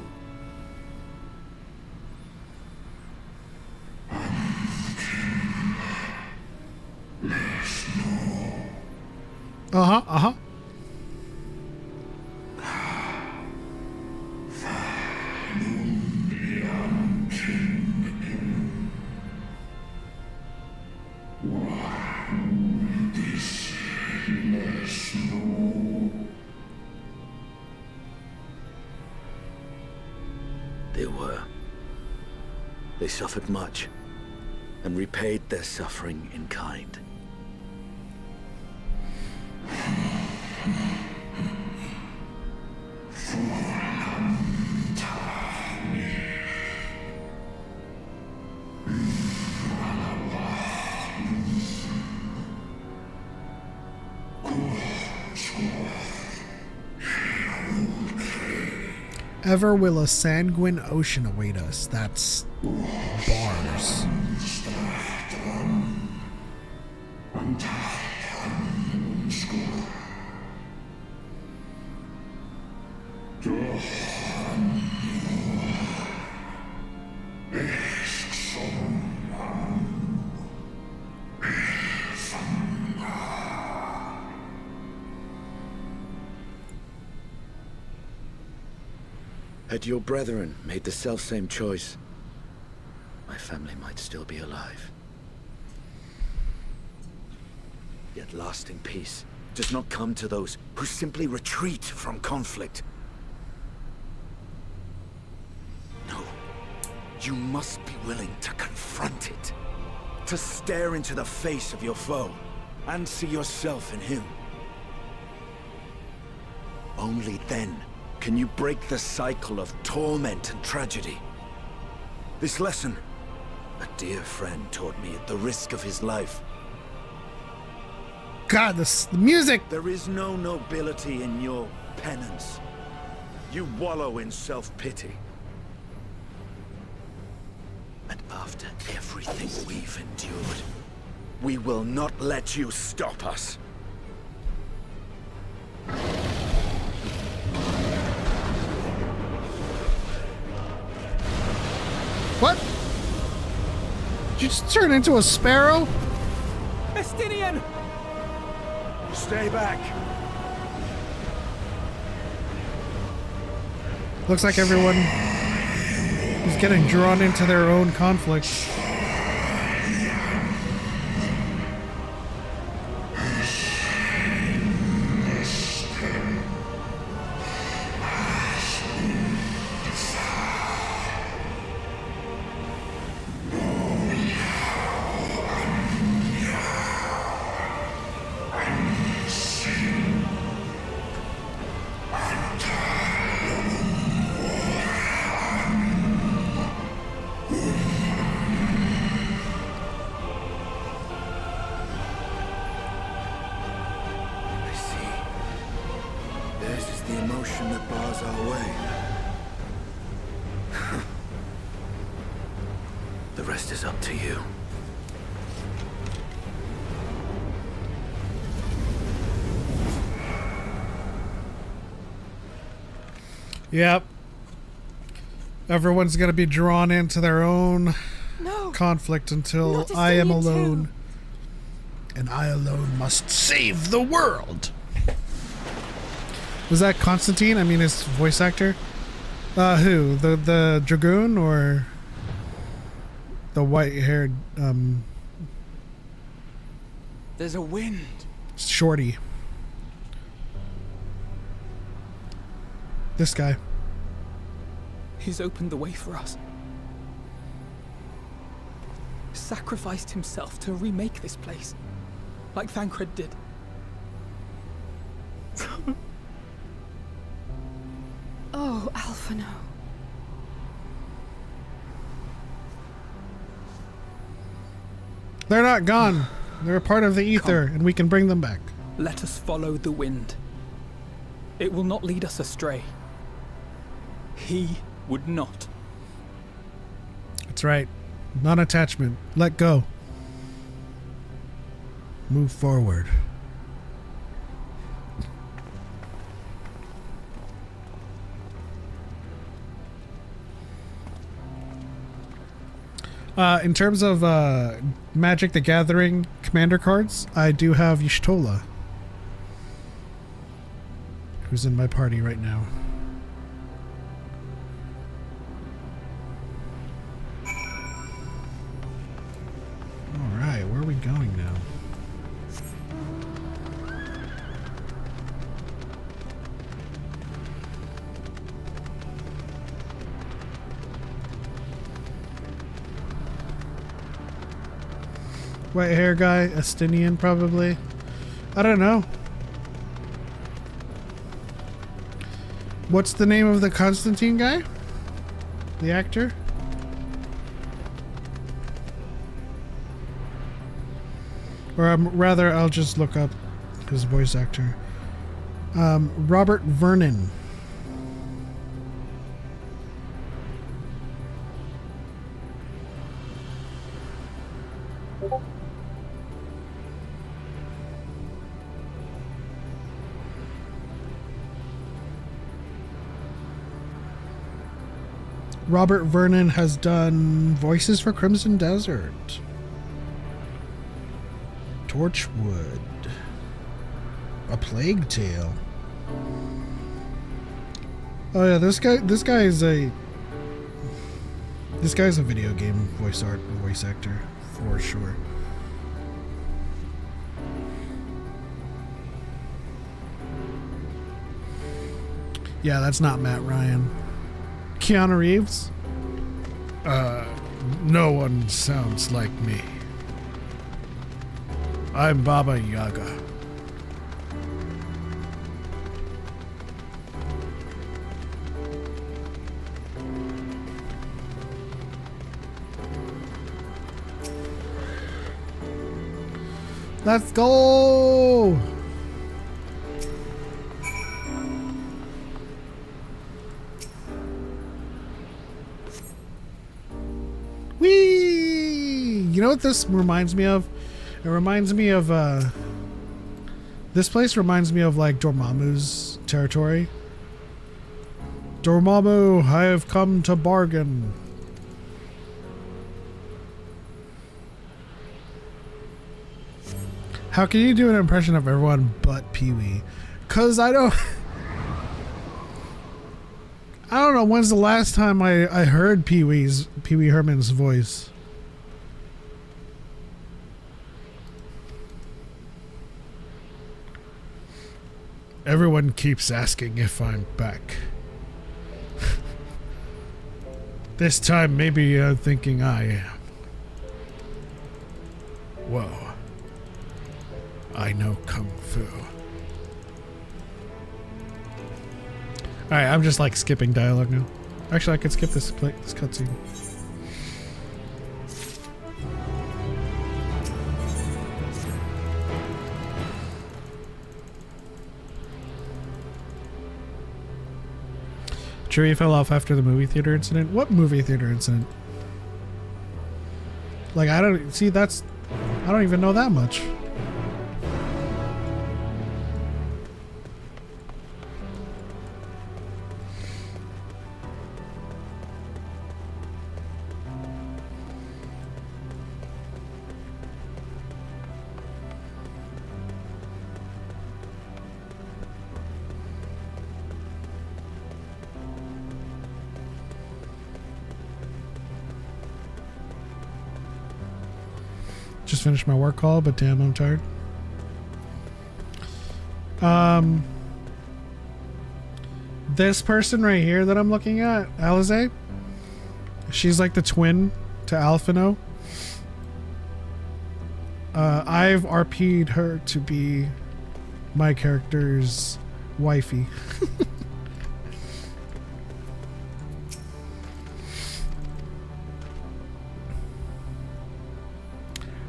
Uh-huh, uh-huh. They suffered much, and repaid their suffering in kind. Ever will a sanguine ocean await us. That's bars. Had your brethren made the selfsame choice, my family might still be alive. Yet lasting peace does not come to those who simply retreat from conflict. No, you must be willing to confront it, to stare into the face of your foe, and see yourself in him. Only then can you break the cycle of torment and tragedy. This lesson, a dear friend taught me at the risk of his life. God, the music! There is no nobility in your penance. You wallow in self-pity. And after everything we've endured, we will not let you stop us. What? Did you just turn into a sparrow? Estinian! Stay back. Looks like everyone is getting drawn into their own conflict. The rest is up to you. Yep. Everyone's gonna be drawn into their own conflict until I am alone. And I alone must save the world. Was that Constantine? I mean, his voice actor? Who? The Dragoon or the white-haired, There's a wind. shorty? This guy. He's opened the way for us. Sacrificed himself to remake this place, like Thancred did. Oh, Alphino. They're not gone. They're a part of the ether, and we can bring them back. Let us follow the wind. It will not lead us astray. He would not. That's right. Non-attachment. Let go. Move forward. In terms of Magic the Gathering commander cards, I do have Y'shtola, who's in my party right now. Alright, where are we going now? White hair guy, Estinian probably. I don't know. What's the name of the Constantine guy? The actor? Or rather, I'll just look up his voice actor. Robert Vernon. Robert Vernon has done voices for Crimson Desert, Torchwood, A Plague Tale, Oh yeah, this guy is a video game voice actor for sure. Yeah, that's not Matt Ryan. Keanu Reeves? No one sounds like me. I'm Baba Yaga. Let's go! Whee! You know what this reminds me of? It reminds me of, this place reminds me of, like, Dormammu's territory. Dormammu, I have come to bargain. How can you do an impression of everyone but Pee-wee? 'Cause I don't know when's the last time I heard Pee-wee Herman's voice. Everyone keeps asking if I'm back. This time maybe you're thinking I am. Whoa. I know Kung Fu. Alright, I'm just like skipping dialogue now. Actually, I could skip this cutscene. Chewie fell off after the movie theater incident. What movie theater incident? Like, I don't even know that much. Just finished my work call, but damn, I'm tired. This person right here that I'm looking at, Alize, she's like the twin to Alphino. I've RP'd her to be my character's wifey.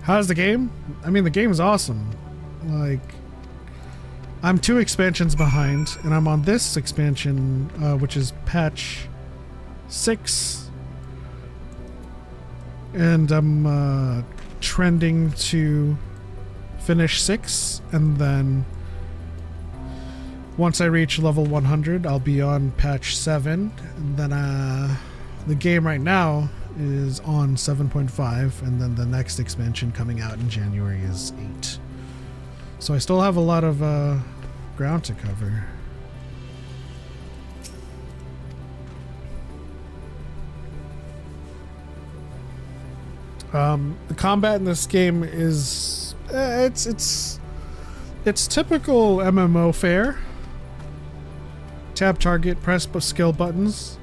How's the game? I mean, the game is awesome. Like, I'm 2 expansions behind, and I'm on this expansion, which is patch 6. And I'm trending to finish 6, and then once I reach level 100, I'll be on patch 7. And then the game right now is on 7.5, and then the next expansion coming out in January is 8. So I still have a lot of ground to cover. The combat in this game is it's typical MMO fare. Tap target, press skill buttons.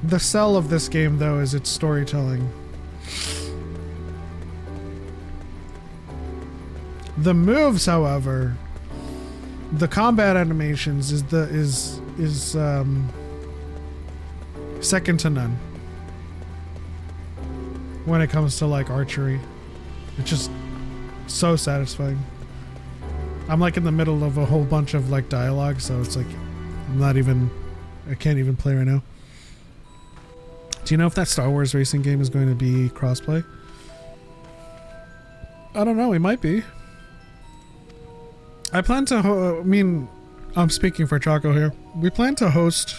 The sell of this game, though, is its storytelling. The moves, however, the combat animations is second to none when it comes to like archery. It's just so satisfying. I'm like in the middle of a whole bunch of like dialogue, so it's like I can't even play right now. Do you know if that Star Wars racing game is going to be crossplay? I don't know. It might be. I plan to I'm speaking for Choco here. We plan to host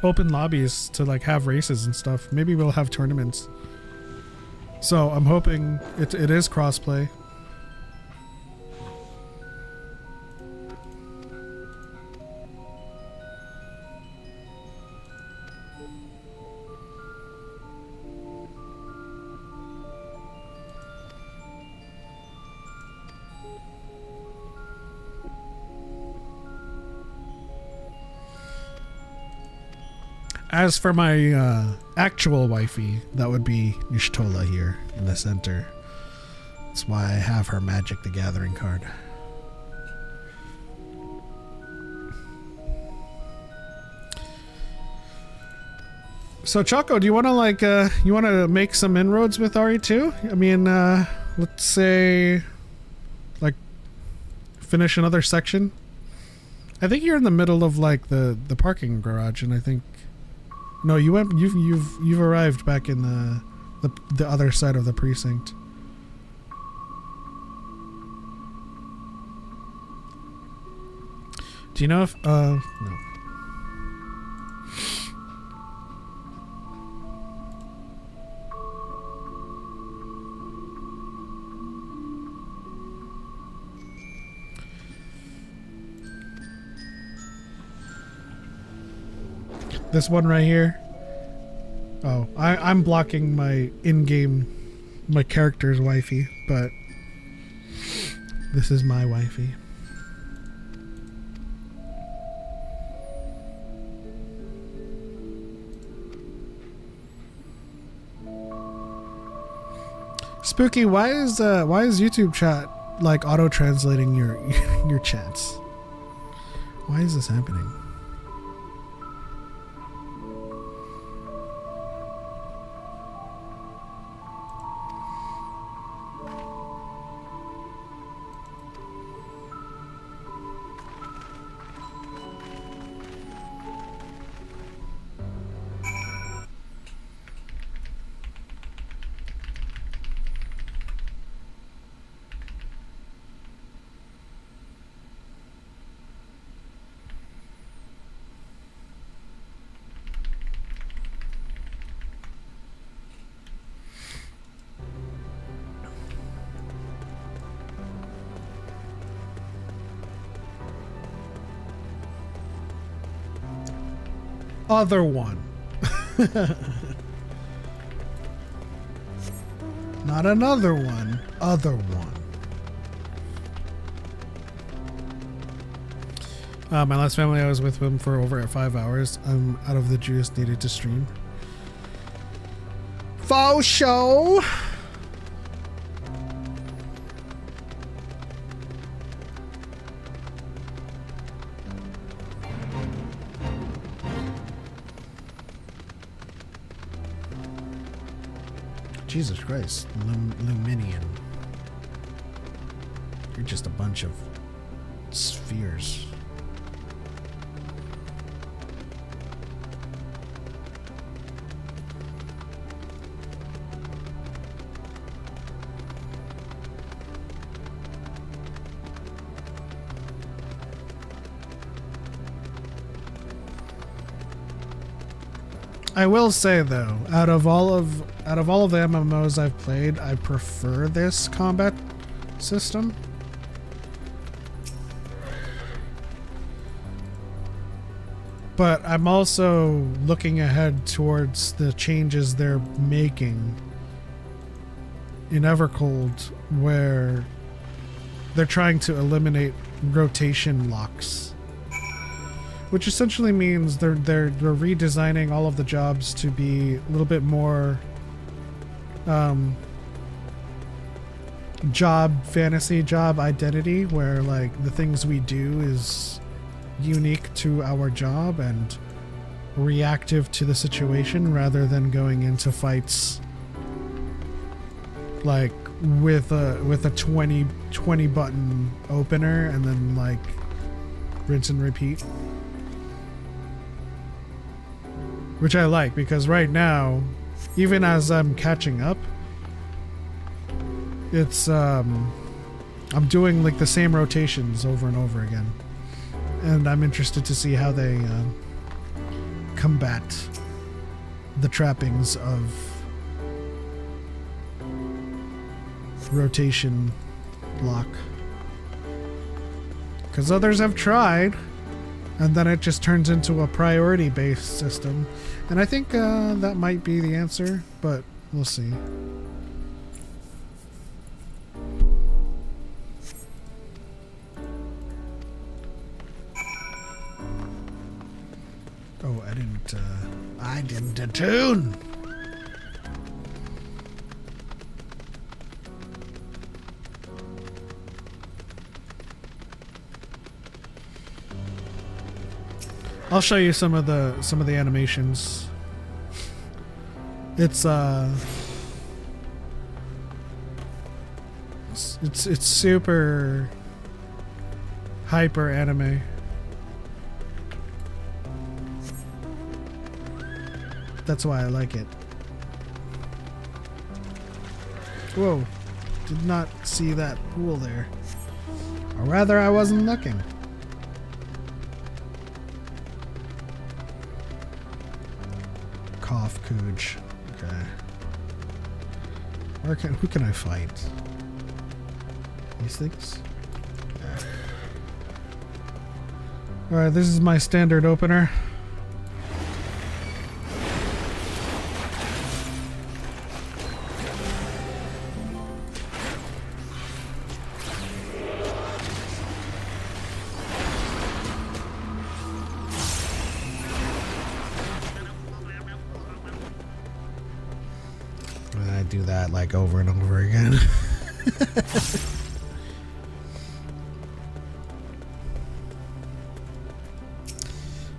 open lobbies to like have races and stuff. Maybe we'll have tournaments. So I'm hoping it is crossplay. As for my actual wifey, that would be Nishtola here in the center. That's why I have her Magic the Gathering card. So Choco, do you want to you want to make some inroads with RE2? I mean, let's say like finish another section. I think you're in the middle of like the parking garage, and I think no, you've arrived back in the other side of the precinct. Do you know if no. This one right here. Oh, I'm blocking my my character's wifey, but this is my wifey. Spooky, why is YouTube chat like auto translating your chats? Why is this happening? Other one. Not another one. Other one. My last family, I was with them for over 5 hours. I'm out of the juice, needed to stream. Faux show. Jesus Christ, Luminian. You're just a bunch of spheres. I will say though, out of all of the MMOs I've played, I prefer this combat system. But I'm also looking ahead towards the changes they're making in EVERCOLD, where they're trying to eliminate rotation locks. Which essentially means they're redesigning all of the jobs to be a little bit more job fantasy, job identity, where like the things we do is unique to our job and reactive to the situation, rather than going into fights like with a 20 button opener and then like rinse and repeat. Which I like, because right now, even as I'm catching up, it's I'm doing like the same rotations over and over again, and I'm interested to see how they combat the trappings of rotation lock. Because others have tried, and then it just turns into a priority-based system. And I think that might be the answer, but we'll see. Oh, I didn't attune! I'll show you some of the animations. It's super hyper anime. That's why I like it. Whoa, did not see that pool there. Or rather, I wasn't looking. Cough Cooge. Okay. Who can I fight? These things? Okay. Alright, this is my standard opener. Do that like over and over again.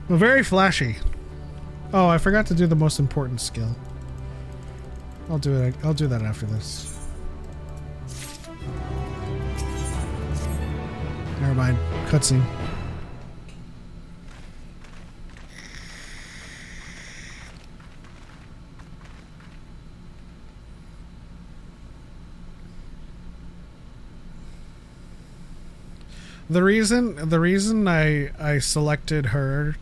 Well, very flashy. Oh, I forgot to do the most important skill. I'll do it. I'll do that after this. Never mind. Cutscene. The reason I selected her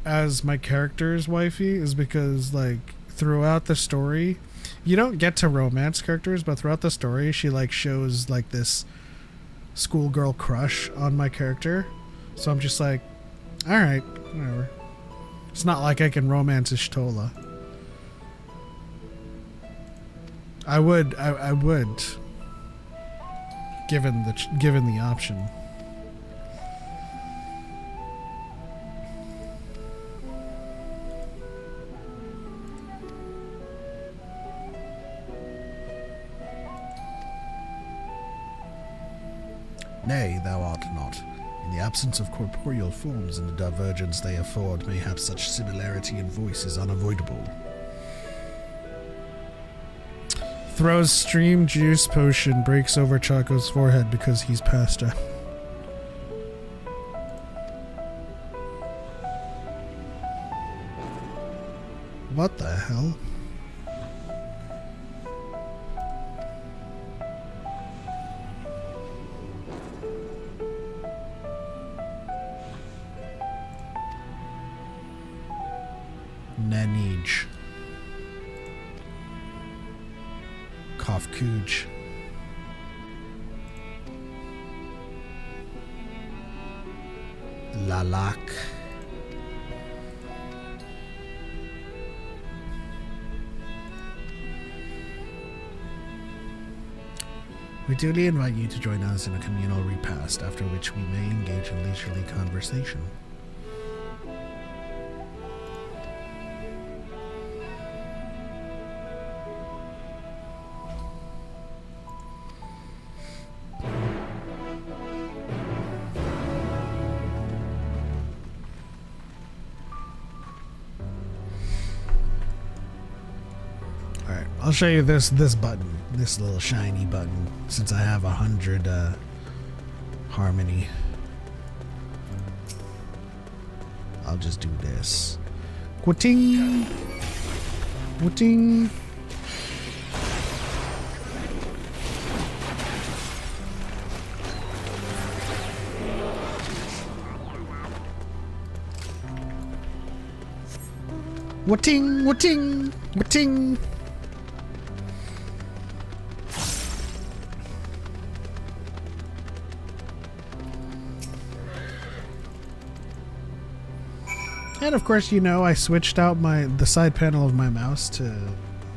as my character's wifey is because, like, throughout the story, you don't get to romance characters, but throughout the story she like shows like this schoolgirl crush on my character. So I'm just like, alright, whatever. It's not like I can romance Ishtola. I would given the option. Nay, thou art not. In the absence of corporeal forms and the divergence they afford, mayhap such similarity in voice is unavoidable. Throws stream juice potion, breaks over Choco's forehead because he's passed out. What the hell? Nanij. Cough Cooge. Lalak. We duly invite you to join us in a communal repast, after which we may engage in leisurely conversation. I'll show you this button, this little shiny button, since I have 100 harmony. I'll just do this. Quitting. Quitting. Whatting, whatting, whatting. And of course, you know, I switched out the side panel of my mouse to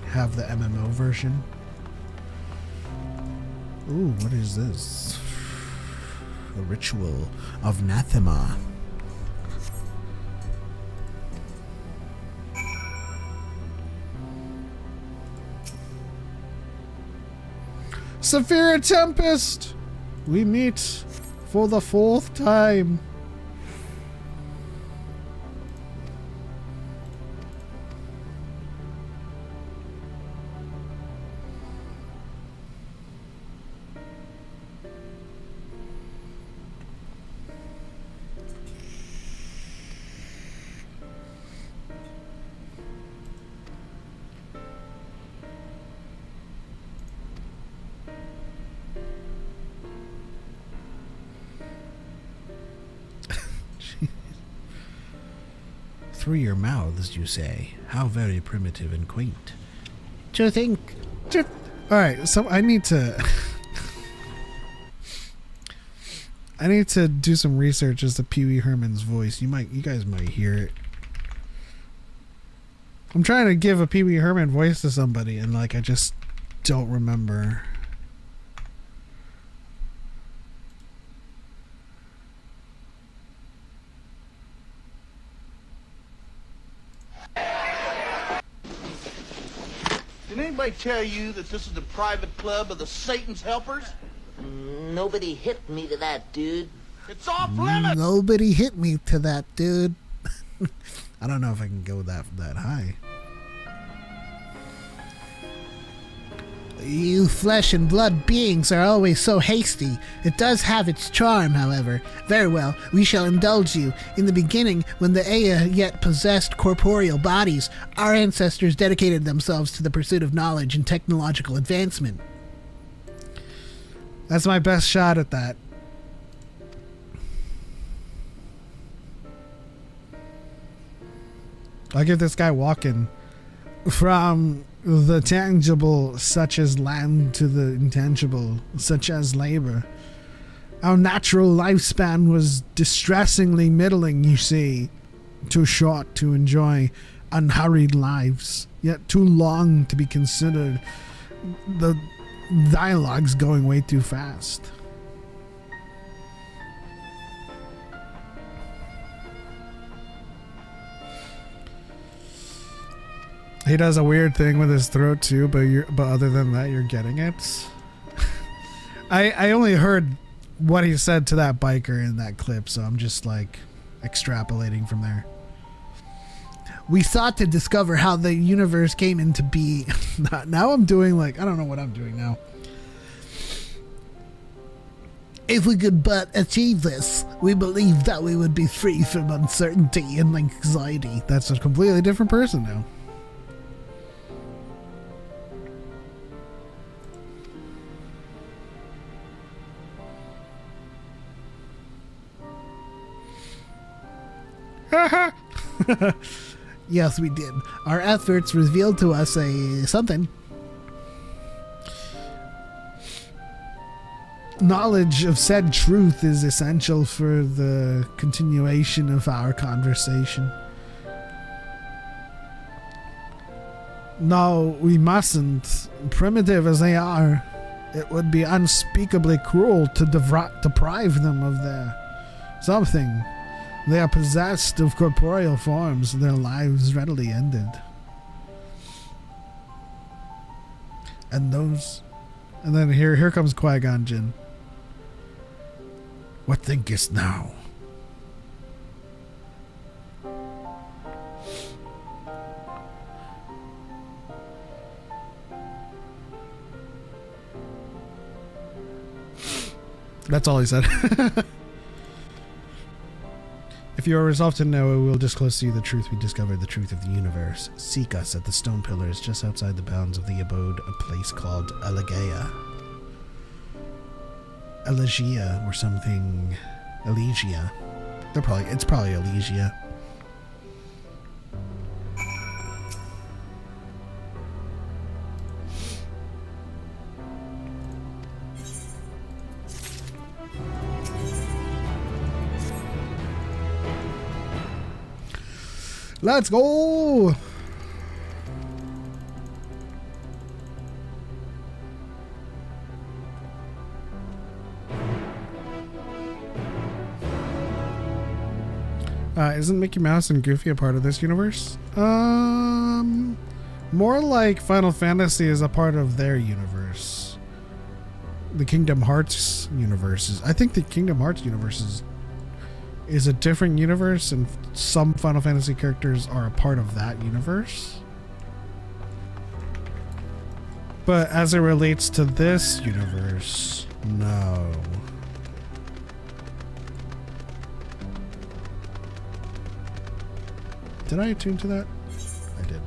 have the MMO version. Ooh, what is this? The Ritual of Nathema. Saphira Tempest! We meet for the 4th time. Through your mouths, you say. How very primitive and quaint. To think. Alright, so I need to... I need to do some research as to Pee Wee Herman's voice. You guys might hear it. I'm trying to give a Pee Wee Herman voice to somebody and like I just don't remember. Did anybody tell you that this is the private club of the Satan's helpers? Nobody hit me to that, dude. It's off limits! Nobody hit me to that, dude. I don't know if I can go that high. You flesh and blood beings are always so hasty. It does have its charm, however. Very well, we shall indulge you. In the beginning, when the Aya yet possessed corporeal bodies, our ancestors dedicated themselves to the pursuit of knowledge and technological advancement. That's my best shot at that. I'll give this guy walking from the tangible, such as land, to the intangible, such as labor. Our natural lifespan was distressingly middling, you see. Too short to enjoy unhurried lives, yet too long to be considered. The dialogue's going way too fast. He does a weird thing with his throat too, but other than that, you're getting it. I only heard what he said to that biker in that clip, so I'm just like extrapolating from there. We sought to discover how the universe came into being. Now I'm doing like, I don't know what I'm doing now. If we could but achieve this, we believe that we would be free from uncertainty and anxiety. That's a completely different person now. Yes, we did. Our efforts revealed to us something. Knowledge of said truth is essential for the continuation of our conversation. No, we mustn't. Primitive as they are, it would be unspeakably cruel to deprive them of their something. They are possessed of corporeal forms, their lives readily ended. And then here comes Qui-Gon Jinn. What thinkest now? That's all he said. If you are resolved to know, we will disclose to you the truth. We discovered the truth of the universe. Seek us at the stone pillars just outside the bounds of the abode, a place called Elegia. Elegia or something. Elegia. It's probably Elegia. Let's go! Isn't Mickey Mouse and Goofy a part of this universe? More like Final Fantasy is a part of their universe. The Kingdom Hearts universe is... I think the Kingdom Hearts universe is a different universe, and some Final Fantasy characters are a part of that universe. But as it relates to this universe, no. Did I attune to that? I did.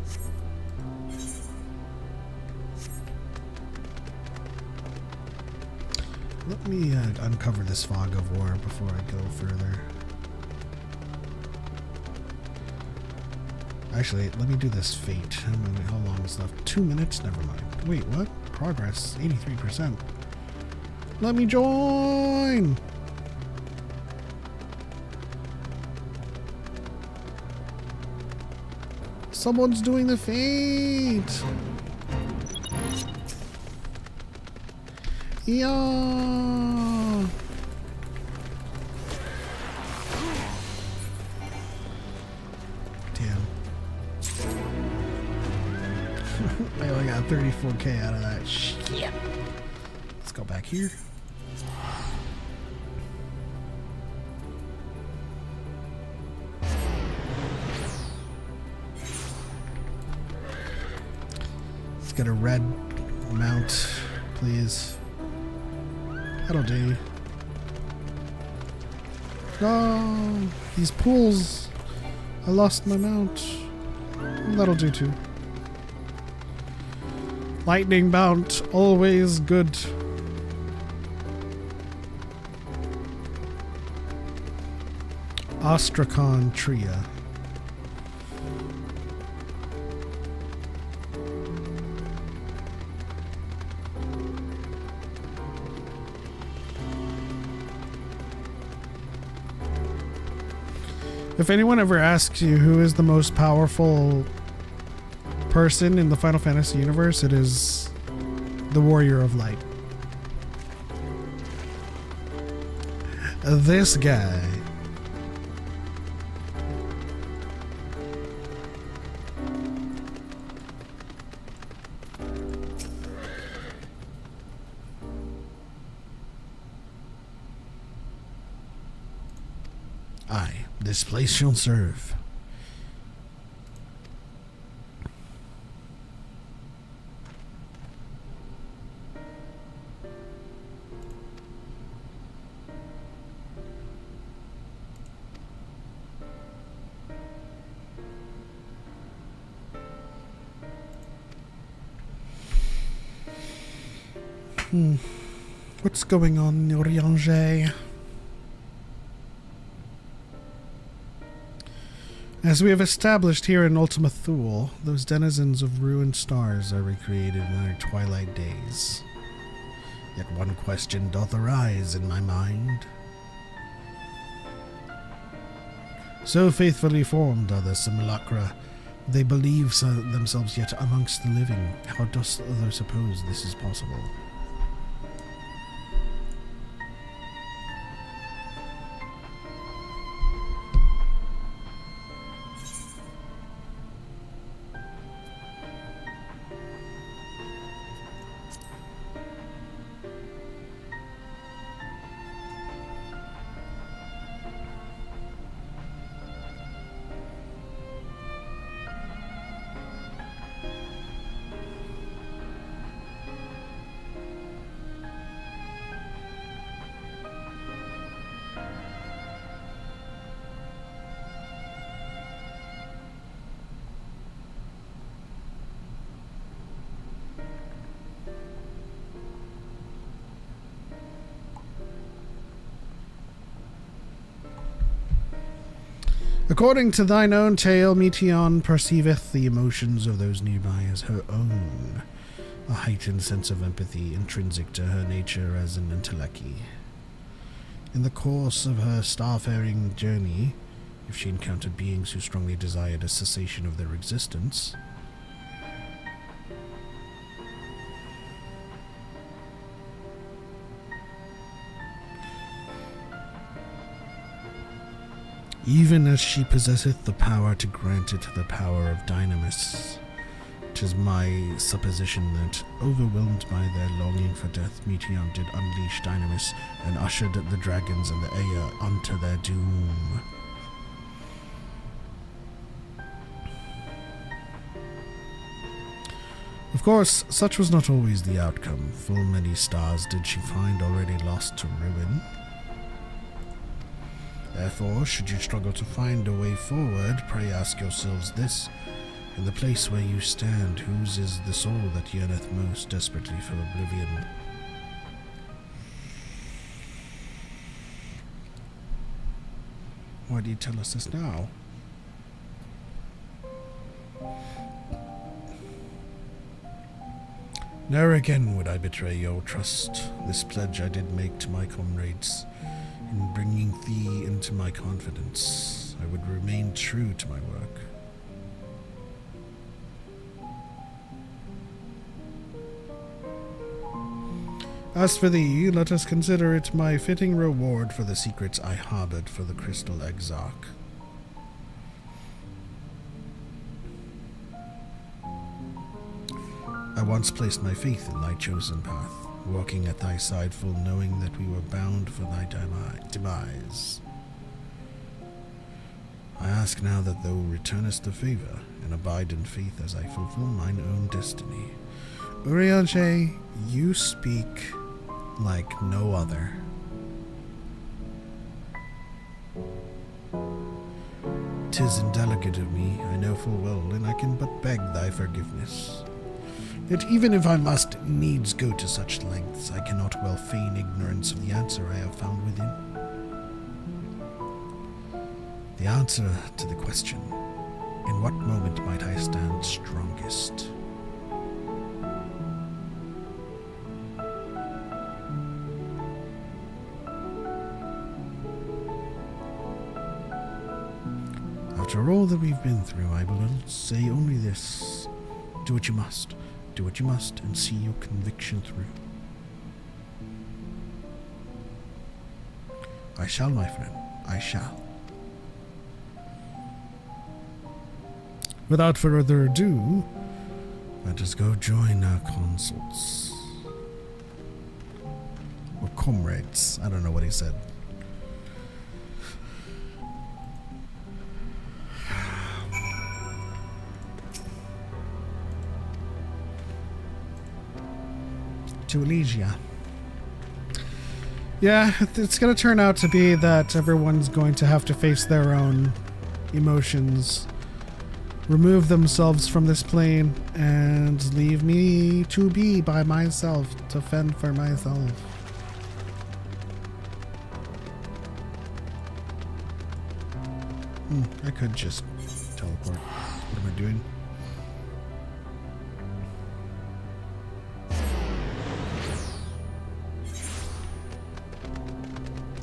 Let me uncover this fog of war before I go further. Actually, let me do this fate. How long is left? 2 minutes? Never mind. Wait, what? Progress, 83%. Let me join! Someone's doing the fate! Yeah! Damn. I only got 34k out of that shit. Let's go back here. Let's get a red mount, please. That'll do. No, these pools. I lost my mount. That'll do too. Lightning mount, always good. Ostrakhan Tria. If anyone ever asks you who is the most powerful person in the Final Fantasy universe, it is the Warrior of Light. This guy. Aye, this place shall serve. What's going on, Oriange? As we have established here in Ultima Thule, those denizens of ruined stars are recreated in their twilight days. Yet one question doth arise in my mind. So faithfully formed are the simulacra, they believe themselves yet amongst the living. How dost thou suppose this is possible? According to thine own tale, Meteon perceiveth the emotions of those nearby as her own, a heightened sense of empathy intrinsic to her nature as an entelechy. In the course of her starfaring journey, if she encountered beings who strongly desired a cessation of their existence. Even as she possesseth the power to grant it the power of dynamis. 'Tis my supposition that, overwhelmed by their longing for death, Meteon did unleash dynamis and ushered the dragons and the Aya unto their doom. Of course, such was not always the outcome. Full many stars did she find already lost to ruin. Therefore, should you struggle to find a way forward, pray ask yourselves this: in the place where you stand, whose is the soul that yearneth most desperately for oblivion? Why do you tell us this now? Never again would I betray your trust. This pledge I did make to my comrades. In bringing thee into my confidence, I would remain true to my work. As for thee, let us consider it my fitting reward for the secrets I harbored for the Crystal Exarch. I once placed my faith in thy chosen path, walking at thy side full knowing that we were bound for thy demise. I ask now that thou returnest the favor, and abide in faith as I fulfill mine own destiny. Urianger, you speak like no other. 'Tis indelicate of me, I know full well, and I can but beg thy forgiveness. Yet even if I must needs go to such lengths, I cannot well feign ignorance of the answer I have found within. The answer to the question, in what moment might I stand strongest? After all that we've been through, I will say only this: do what you must. Do what you must and see your conviction through. I shall, my friend. I shall. Without further ado, let us go join our consorts. Or comrades. I don't know what he said. To Elysia. Yeah, it's going to turn out to be that everyone's going to have to face their own emotions, remove themselves from this plane, and leave me to be by myself, to fend for myself. I could just teleport. What am I doing?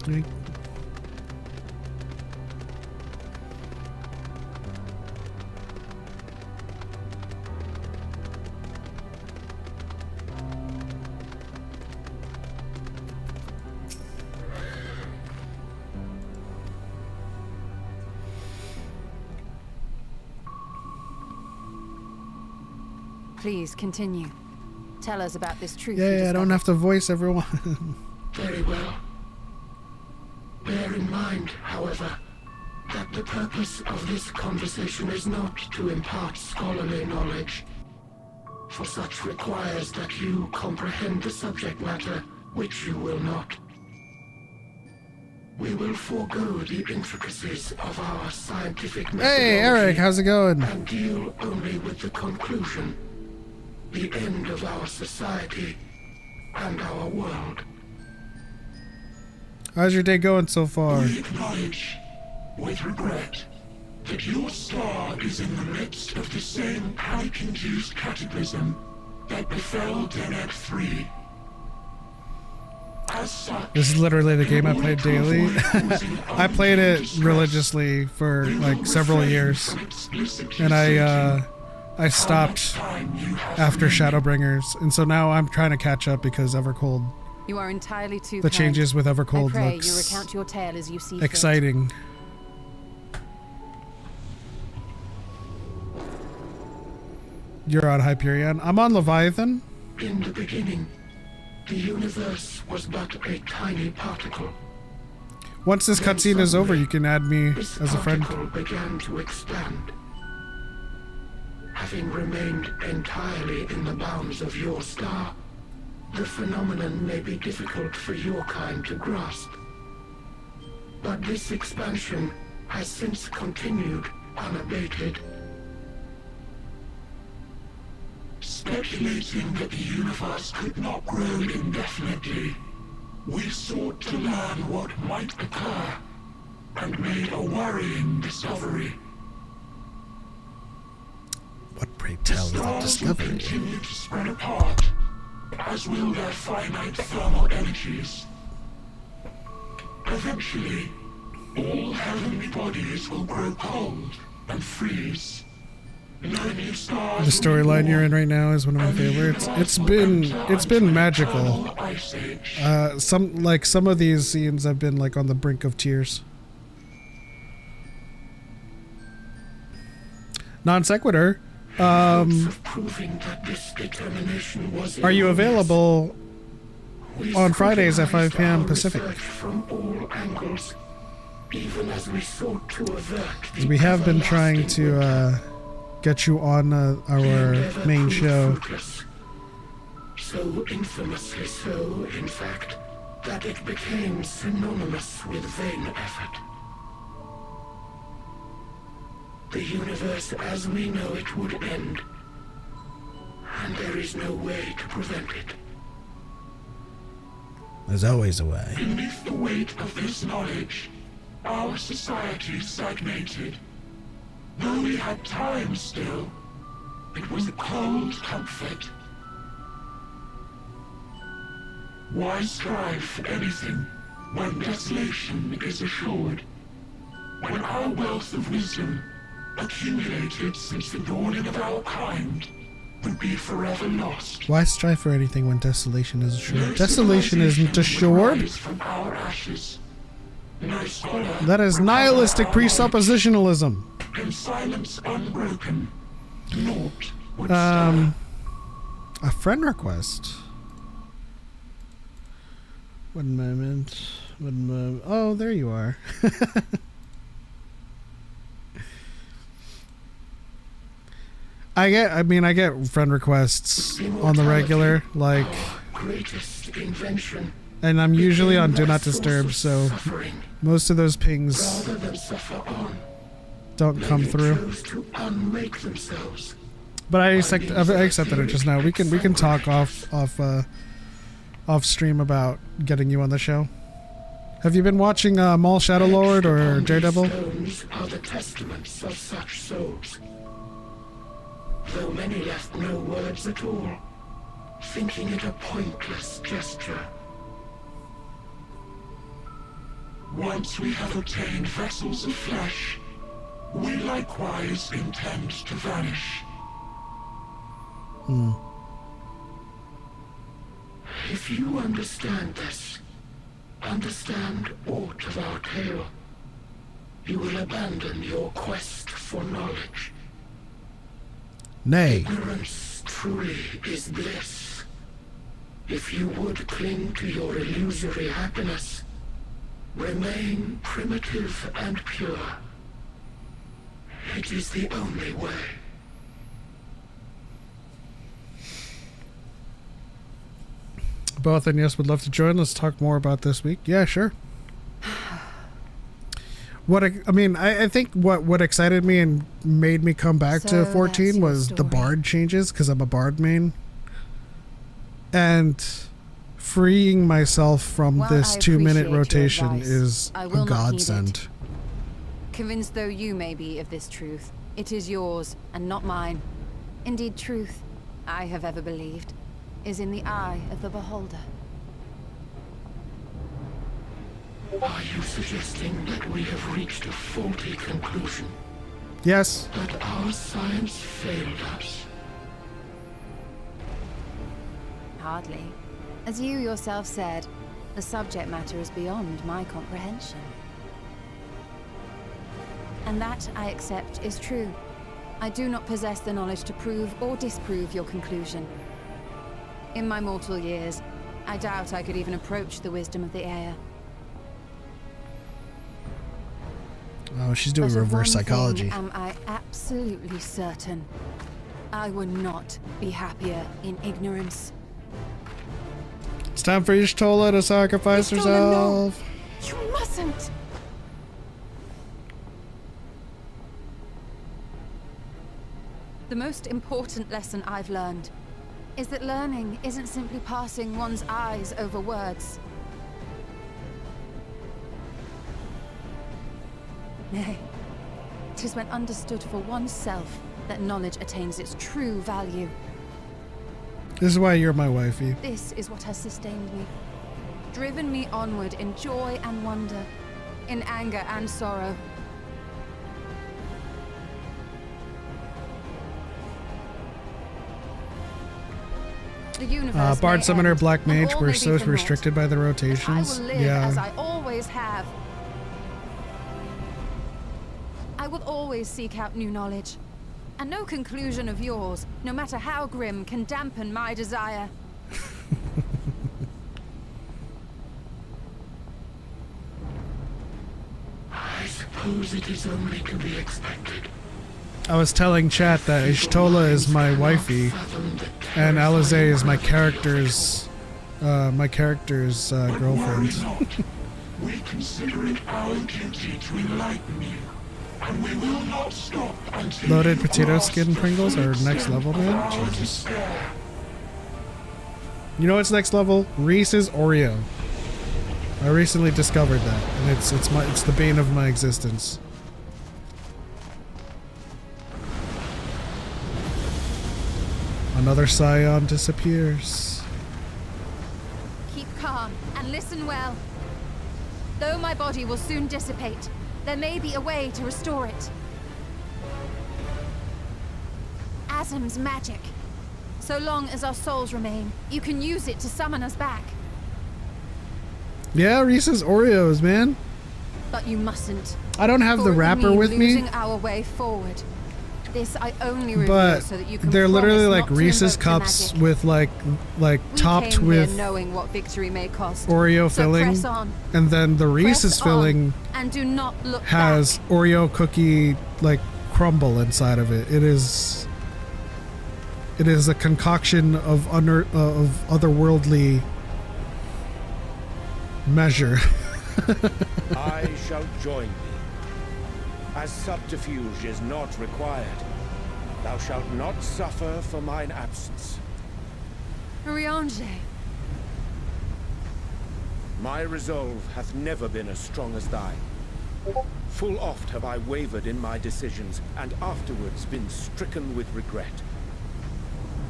Okay. Please continue. Tell us about this truth. Yeah, I don't have to voice everyone. Very well. Bear in mind, however, that the purpose of this conversation is not to impart scholarly knowledge, for such requires that you comprehend the subject matter, which you will not. We will forego the intricacies of our scientific methodology. Hey, Eric, how's it going? And deal only with the conclusion, the end of our society and our world. How's your day going so far? We acknowledge, with regret, that your star is in the midst of the same panic-induced cataclysm that befell Deneb 3. This is literally the game I played daily. I played it religiously for like several years, and I stopped after Shadowbringers, and so now I'm trying to catch up because EVERCOLD. You are entirely too The kind. changes with EVERCOLD I pray looks you recount your tale as you see exciting. You're on Hyperion. I'm on Leviathan. In the beginning, the universe was but a tiny particle. Once this cutscene is over, you can add me as a friend. This particle began to expand. Having remained entirely in the bounds of your star, the phenomenon may be difficult for your kind to grasp. But this expansion has since continued unabated. Speculating that the universe could not grow indefinitely, we sought to learn what might occur, and made a worrying discovery. What, pray tell, is that discovery? Will continue to spread apart, as will their finite thermal energies. Eventually, all heavenly bodies will grow cold and freeze. The storyline you're in right now is one of my favorites. It's been magical. Some of these scenes have been like on the brink of tears. Non sequitur. Are you available on Fridays at 5 p.m. Pacific? Because we have been trying to get you on our main show. So infamously so, in fact, that it became synonymous with vain effort. The universe as we know it would end, and there is no way to prevent it. There's always a way. Beneath the weight of this knowledge, our society stagnated. Though we had time still, it was a cold comfort. Why strive for anything when desolation is assured? When our wealth of wisdom, accumulated since the dawning of our kind, would be forever lost. Why strive for anything when desolation is assured? Desolation isn't assured. From our ashes. That is nihilistic presuppositionalism. In silence unbroken, naught would a friend request. One moment. Oh, there you are. I get friend requests on the regular, like, greatest invention. And I'm usually on Do Not Disturb, so most of those pings don't come through. But I accepted it just now. We can talk off stream about getting you on the show. Have you been watching Maul Shadowlord or Daredevil? Stones are the testaments of such souls. Though many left no words at all, thinking it a pointless gesture. Once we have obtained vessels of flesh, we likewise intend to vanish. If you understand this, understand aught of our tale, you will abandon your quest for knowledge. Nay. Ignorance truly is bliss. If you would cling to your illusory happiness, remain primitive and pure. It is the only way. Both and yes, would love to join. Let's talk more about this week. Yeah, sure. I think what excited me and made me come back to 14 was the bard changes, because I'm a bard main. And freeing myself from this 2-minute rotation is a godsend. Convinced though you may be of this truth, it is yours and not mine. Indeed, truth, I have ever believed, is in the eye of the beholder. Are you suggesting that we have reached a faulty conclusion? Yes. That our science failed us? Hardly. As you yourself said, the subject matter is beyond my comprehension. And that, I accept, is true. I do not possess the knowledge to prove or disprove your conclusion. In my mortal years, I doubt I could even approach the wisdom of the Air. Oh, she's doing But of reverse one thing psychology. am I absolutely certain. I would not be happier in ignorance. It's time for Y'shtola to sacrifice Y'shtola, herself. No. You mustn't! The most important lesson I've learned is that learning isn't simply passing one's eyes over words. Nay, 'tis when understood for oneself that knowledge attains its true value. This is why you're my wifey. This is what has sustained me, driven me onward in joy and wonder, in anger and sorrow. The universe Bard may Summoner, end, Black and Mage all were may be so for naught. restricted by the I rotations. will live as Yeah. I always have. I will always seek out new knowledge. And no conclusion of yours, no matter how grim, can dampen my desire. I suppose it is only to be expected. I was telling chat that Y'shtola is my wifey, and Alizé is my character's girlfriend. We consider it our duty to enlighten you, and we will not stop until Loaded you potato grasp skin the Pringles are fruits next level, of man. our Jesus. despair. You know what's next level? Reese's Oreo. I recently discovered that, and it's the bane of my existence. Another scion disappears. Keep calm and listen well. Though my body will soon dissipate, there may be a way to restore it. Azim's magic. So long as our souls remain, you can use it to summon us back. Yeah, Reese's Oreos, man. But you mustn't. I don't have For the it would wrapper mean with me, losing our way forward. This I only reveal but so that you can they're literally promise like not to Reese's invoke the cups magic. with like We topped came with here knowing what victory may cost. Oreo So filling, press on. and then the Reese's Press filling on, and do not look has Oreo cookie like crumble inside of it. It is a concoction of otherworldly measure. I shall join thee. As subterfuge is not required, thou shalt not suffer for mine absence. Urianger. My resolve hath never been as strong as thine. Full oft have I wavered in my decisions, and afterwards been stricken with regret.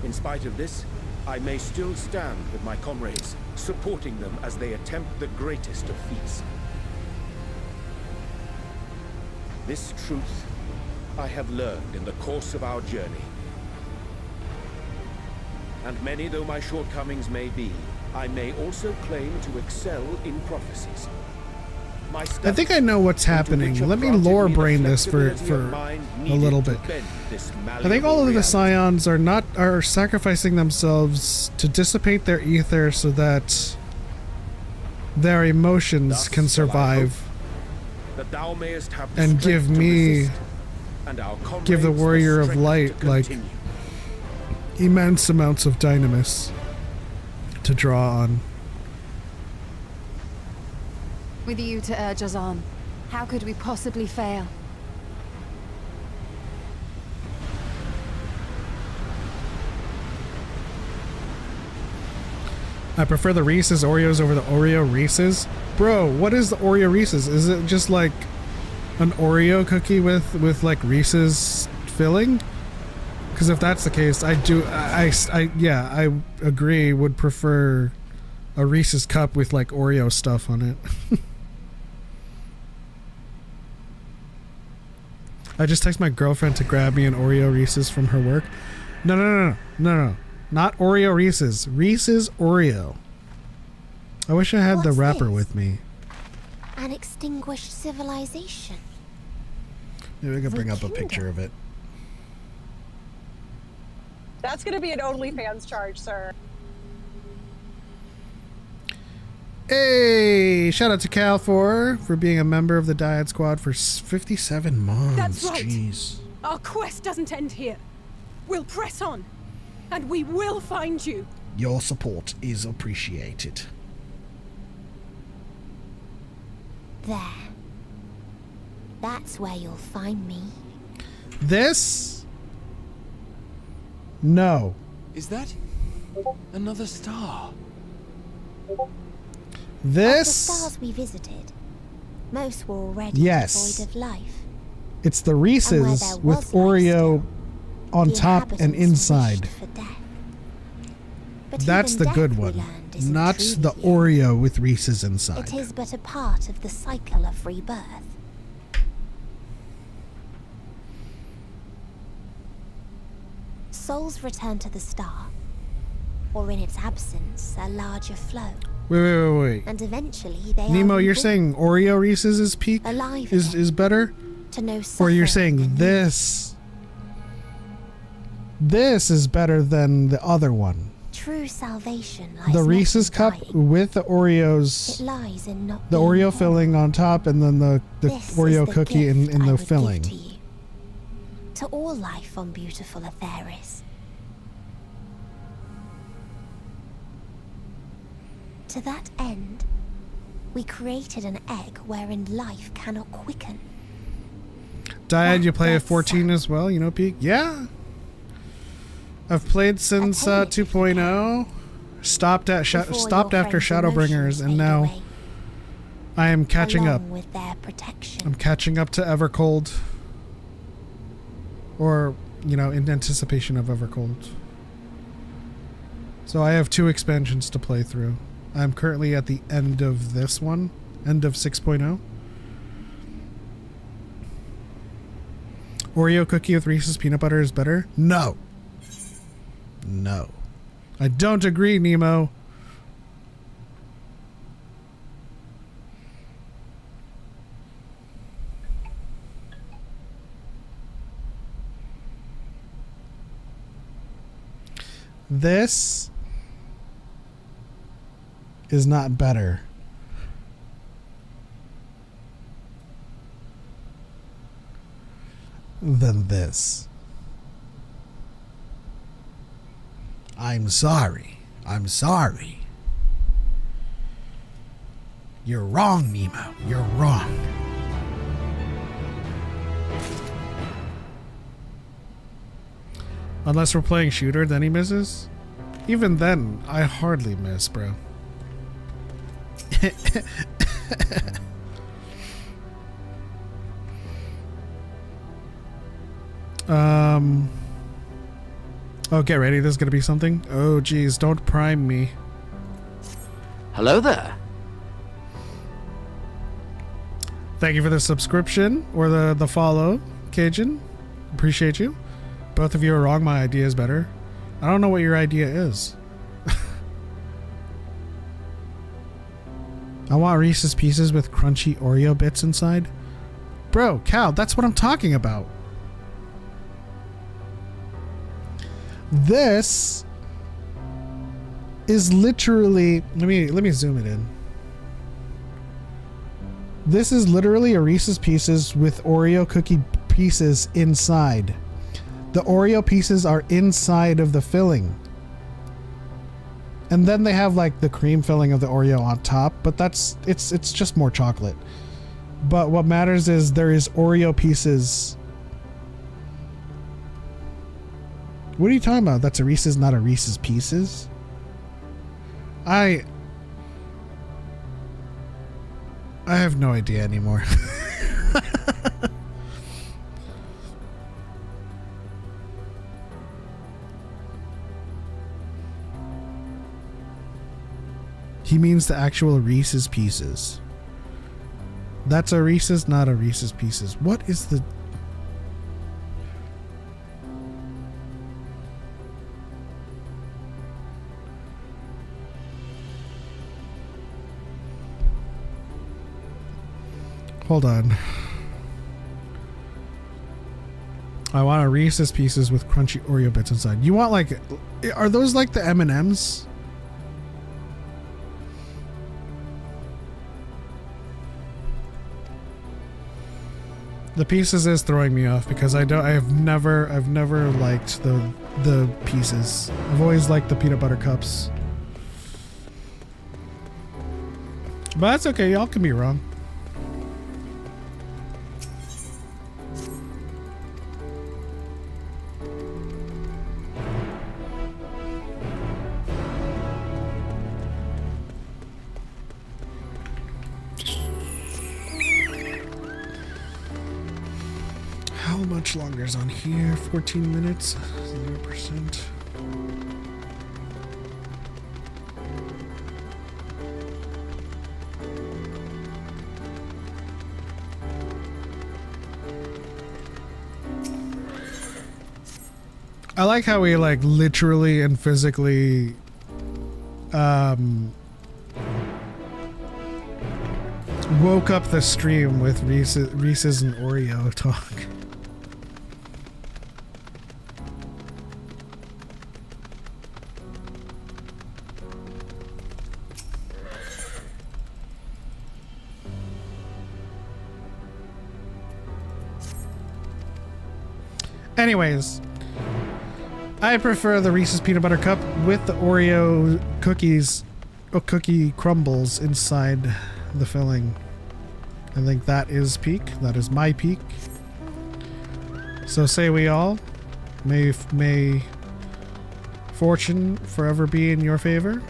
In spite of this, I may still stand with my comrades, supporting them as they attempt the greatest of feats. This truth I have learned in the course of our journey. And many though my shortcomings may be, I may also claim to excel in prophecies. My I think I know what's happening. Let me lore brain this for a little bit. I think all of the scions are sacrificing themselves to dissipate their ether so that their emotions can survive that thou mayest have the and give strength to me, resist, and our give the comrades warrior of strength light to like continue. immense amounts of dynamis to draw on. With you to urge us on, how could we possibly fail? I prefer the Reese's Oreos over the Oreo Reese's. Bro, what is the Oreo Reese's? Is it just like an Oreo cookie with like Reese's filling? Because if that's the case, I agree, would prefer a Reese's cup with like Oreo stuff on it. I just text my girlfriend to grab me an Oreo Reese's from her work. No. Not Oreo Reese's. Reese's Oreo. I wish I had the What's wrapper this? with me. An extinguished civilization. Maybe I could bring up a Kingdom. picture of it. That's gonna be an OnlyFans charge, sir. Hey, shout out to Cal for being a member of the Dyad squad for 57 months. That's right. Jeez. Our quest doesn't end here. We'll press on, and we will find you. Your support is appreciated. There. That's where you'll find me. This? No. Is that another star? Of the This? stars we visited, most were already Yes. devoid of life. It's the And where Reese's there with was life Oreo on the top and inhabitants inside. wished for death. But That's even the good death, we one. learned, isn't Not truly the the Oreo with Reese's inside. It is but a part of the cycle of rebirth. Souls return to the star, or in its absence, a larger flow. Wait. And eventually they Nemo, are you're reborn, saying Oreo Reese's is peak? alive Is again, better? to know Or suffering you're saying and this is better than the other one? true salvation lies The not Reese's in cup dying. with the Oreos, It lies in not the being Oreo born. filling on top, and then the This is Oreo the cookie in gift I the would give filling. to you, to all life on beautiful Etheris. To that end, we created an egg wherein life cannot quicken. Dyad, you play a That 14 as well, you know, peak? Yeah. I've played since Attain it if you 2.0. Stopped Before after your friends' Shadowbringers, emotions and fade now away, I am catching up. along with their protection. I'm catching up to EverCold. Or, you know, in anticipation of EverCold. So I have 2 expansions to play through. I'm currently at the end of this one. End of 6.0. Oreo cookie with Reese's peanut butter is better? No. No. I don't agree, Nemo. This is not better. Than this. I'm sorry. I'm sorry. You're wrong, Nemo. You're wrong. Unless we're playing shooter, then he misses. Even then, I hardly miss, bro. Oh, get ready. There's gonna be something. Oh, geez. Don't prime me. Hello there. Thank you for the subscription or the follow, Cajun. Appreciate you. Both of you are wrong. My idea is better. I don't know what your idea is. I want Reese's Pieces with crunchy Oreo bits inside. Bro, Cal, that's what I'm talking about. This is literally, let me zoom it in. This is literally a Reese's Pieces with Oreo cookie pieces inside. The Oreo pieces are inside of the filling. And then they have like the cream filling of the Oreo on top, but it's just more chocolate. But what matters is there is Oreo pieces. What are you talking about? That's a Reese's, not a Reese's Pieces? I have no idea anymore. He means the actual Reese's Pieces. That's a Reese's, not a Reese's Pieces. What is the... Hold on. I want a Reese's Pieces with crunchy Oreo bits inside. You want like, are those like the M&Ms? The Pieces is throwing me off because I've never liked the Pieces. I've always liked the peanut butter cups. But that's okay, y'all can be wrong. How much longer is on here? 14 minutes, 0%. I like how we like literally and physically woke up the stream with Reese's and Oreo talk. Anyways, I prefer the Reese's Peanut Butter Cup with the Oreo cookies, or cookie crumbles inside the filling. I think that is peak. That is my peak. So say we all. May fortune forever be in your favor.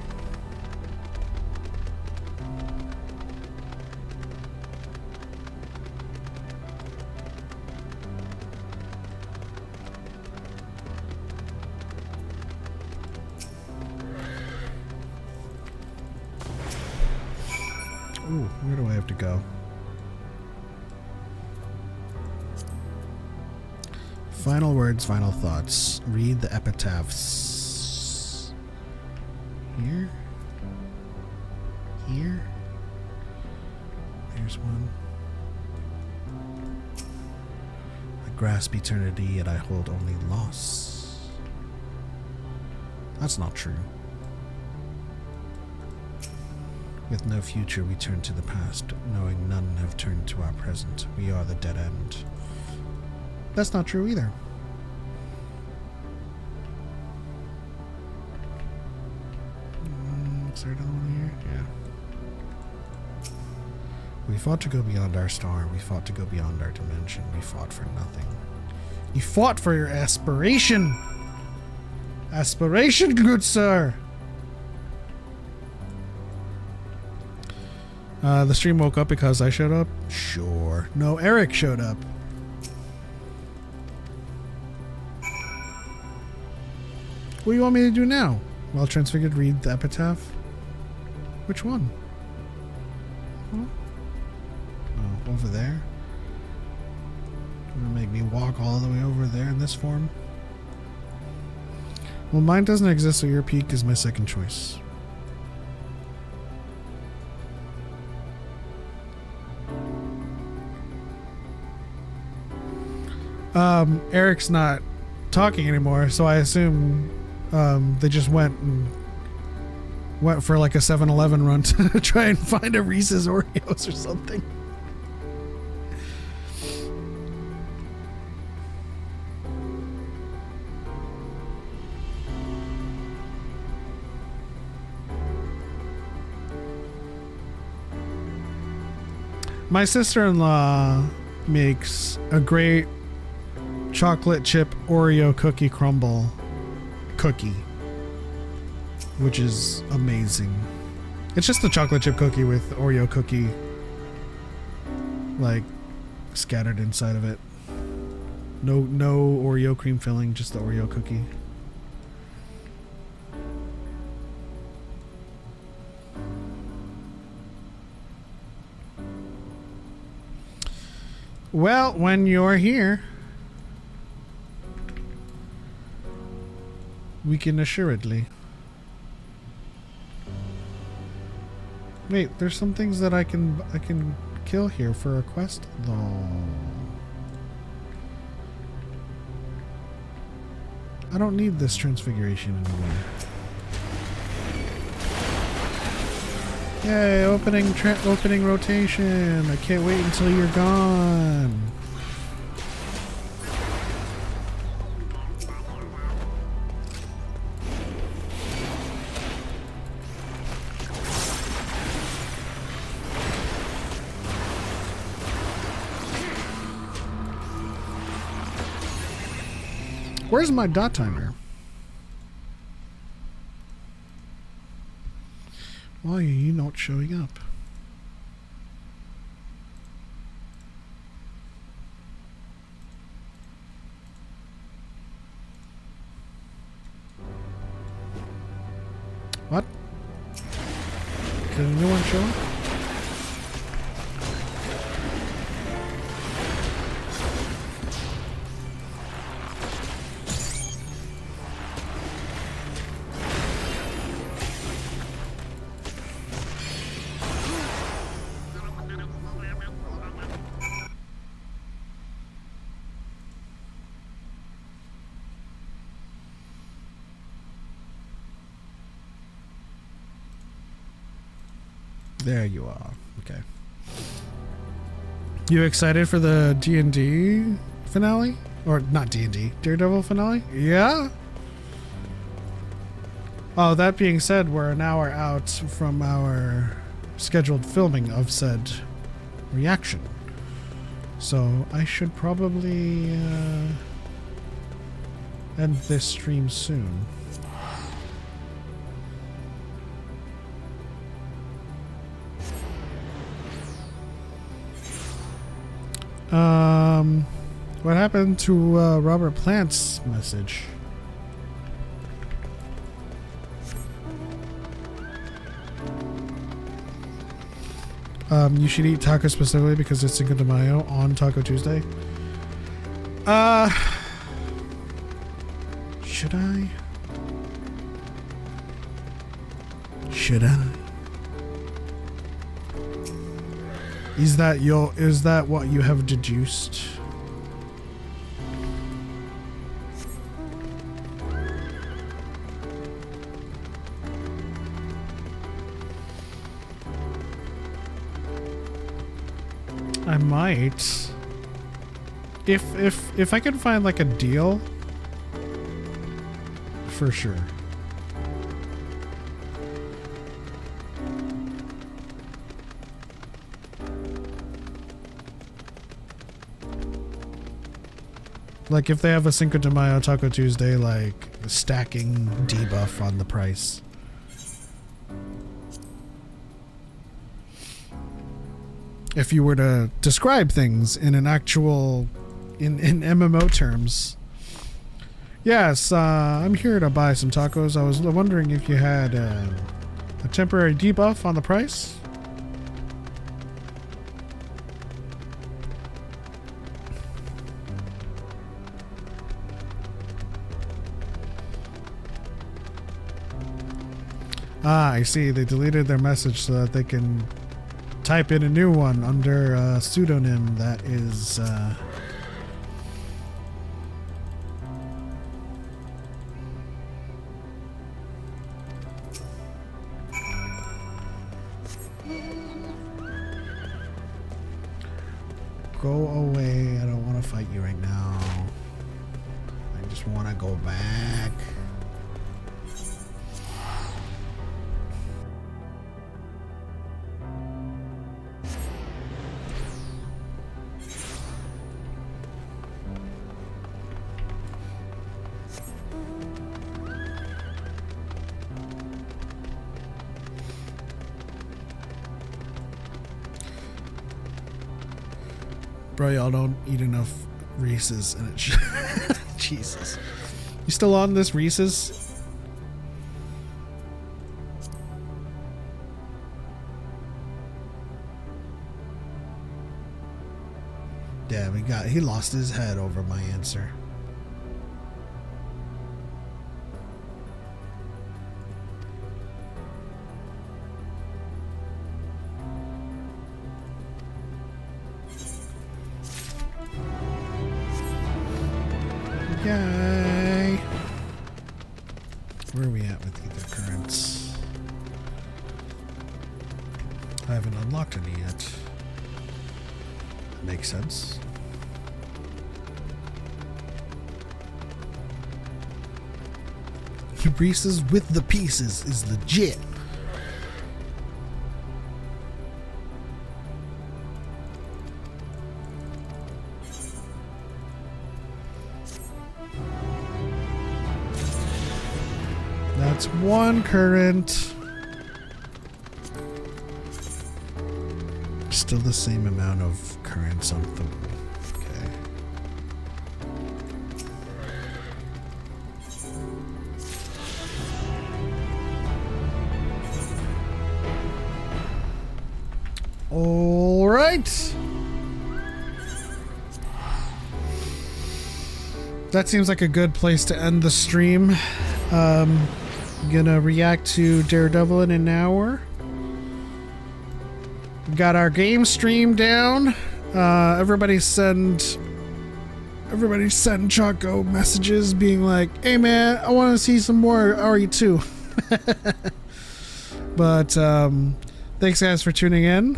Ooh, where do I have to go? Final words, final thoughts. Read the epitaphs. Here? Here? There's one. I grasp eternity, yet I hold only loss. That's not true. With no future, we turn to the past, knowing none have turned to our present. We are the dead end. That's not true either. Is there another one here? Yeah. We fought to go beyond our star. We fought to go beyond our dimension. We fought for nothing. You fought for your aspiration! Aspiration, good sir! The stream woke up because I showed up? Sure. No, Eric showed up. What do you want me to do now? Well, transfigured, read the epitaph. Which one? Huh? Oh, over there? Gonna make me walk all the way over there in this form? Well, mine doesn't exist, so your peak is my second choice. Eric's not talking anymore, so I assume they just went for like a 7-Eleven run to try and find a Reese's Oreos or something. My sister-in-law makes a great chocolate chip Oreo cookie crumble cookie, which is amazing. It's just a chocolate chip cookie with Oreo cookie like scattered inside of it. No Oreo cream filling, just the Oreo cookie. Well, when you're here, we can assuredly. Wait, there's some things that I can kill here for a quest, though. I don't need this transfiguration anymore. Yay, opening rotation. I can't wait until you're gone. Where's my dot timer? Why are you not showing up? What? Did anyone show up? There you are. Okay. You excited for the D&D finale? Or not D&D, Daredevil finale? Yeah? Oh, that being said, we're an hour out from our scheduled filming of said reaction. So I should probably end this stream soon. What happened to Robert Plant's message? You should eat taco specifically because it's Cinco de Mayo on Taco Tuesday. Should I? Should I? Is that what you have deduced? I might. If I can find like a deal, for sure. Like if they have a Cinco de Mayo Taco Tuesday, like stacking debuff on the price. If you were to describe things in an actual, in MMO terms. Yes, I'm here to buy some tacos. I was wondering if you had a temporary debuff on the price. Ah, I see. They deleted their message so that they can type in a new one under a pseudonym that is go away. I don't want to fight you right now. I just want to go back. Bro, y'all don't eat enough Reese's and it Jesus. You still on this Reese's? Damn, he lost his head over my answer. Yay! Where are we at with ether currents? I haven't unlocked any yet. Makes sense. Reese's with the pieces is legit. That's one current. Still the same amount of currents on the... Okay. All right. That seems like a good place to end the stream. Gonna react to Daredevil in an hour. Got our game stream down. Everybody send Choco messages being like, "Hey man, I want to see some more RE2." But thanks guys for tuning in.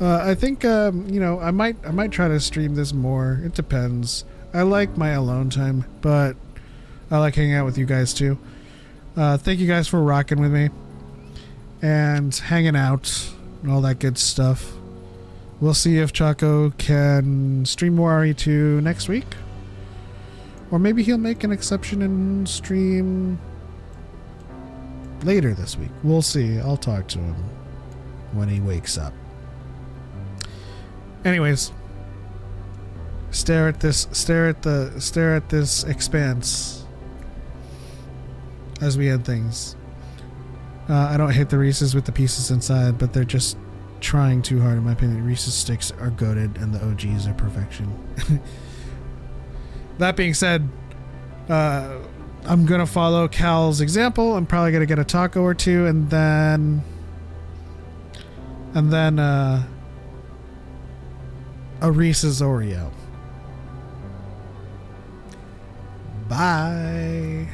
I think you know, I might try to stream this more. It depends. I like my alone time, but I like hanging out with you guys too. Thank you guys for rocking with me and hanging out and all that good stuff. We'll see if Choco can stream more RE2 next week. Or maybe he'll make an exception and stream later this week. We'll see. I'll talk to him when he wakes up. Anyways, stare at this expanse as we end things. I don't hate the Reese's with the pieces inside, but they're just trying too hard in my opinion. Reese's sticks are goated and the OGs are perfection. That being said, I'm gonna follow Cal's example. I'm probably gonna get a taco or two and then a Reese's Oreo. Bye.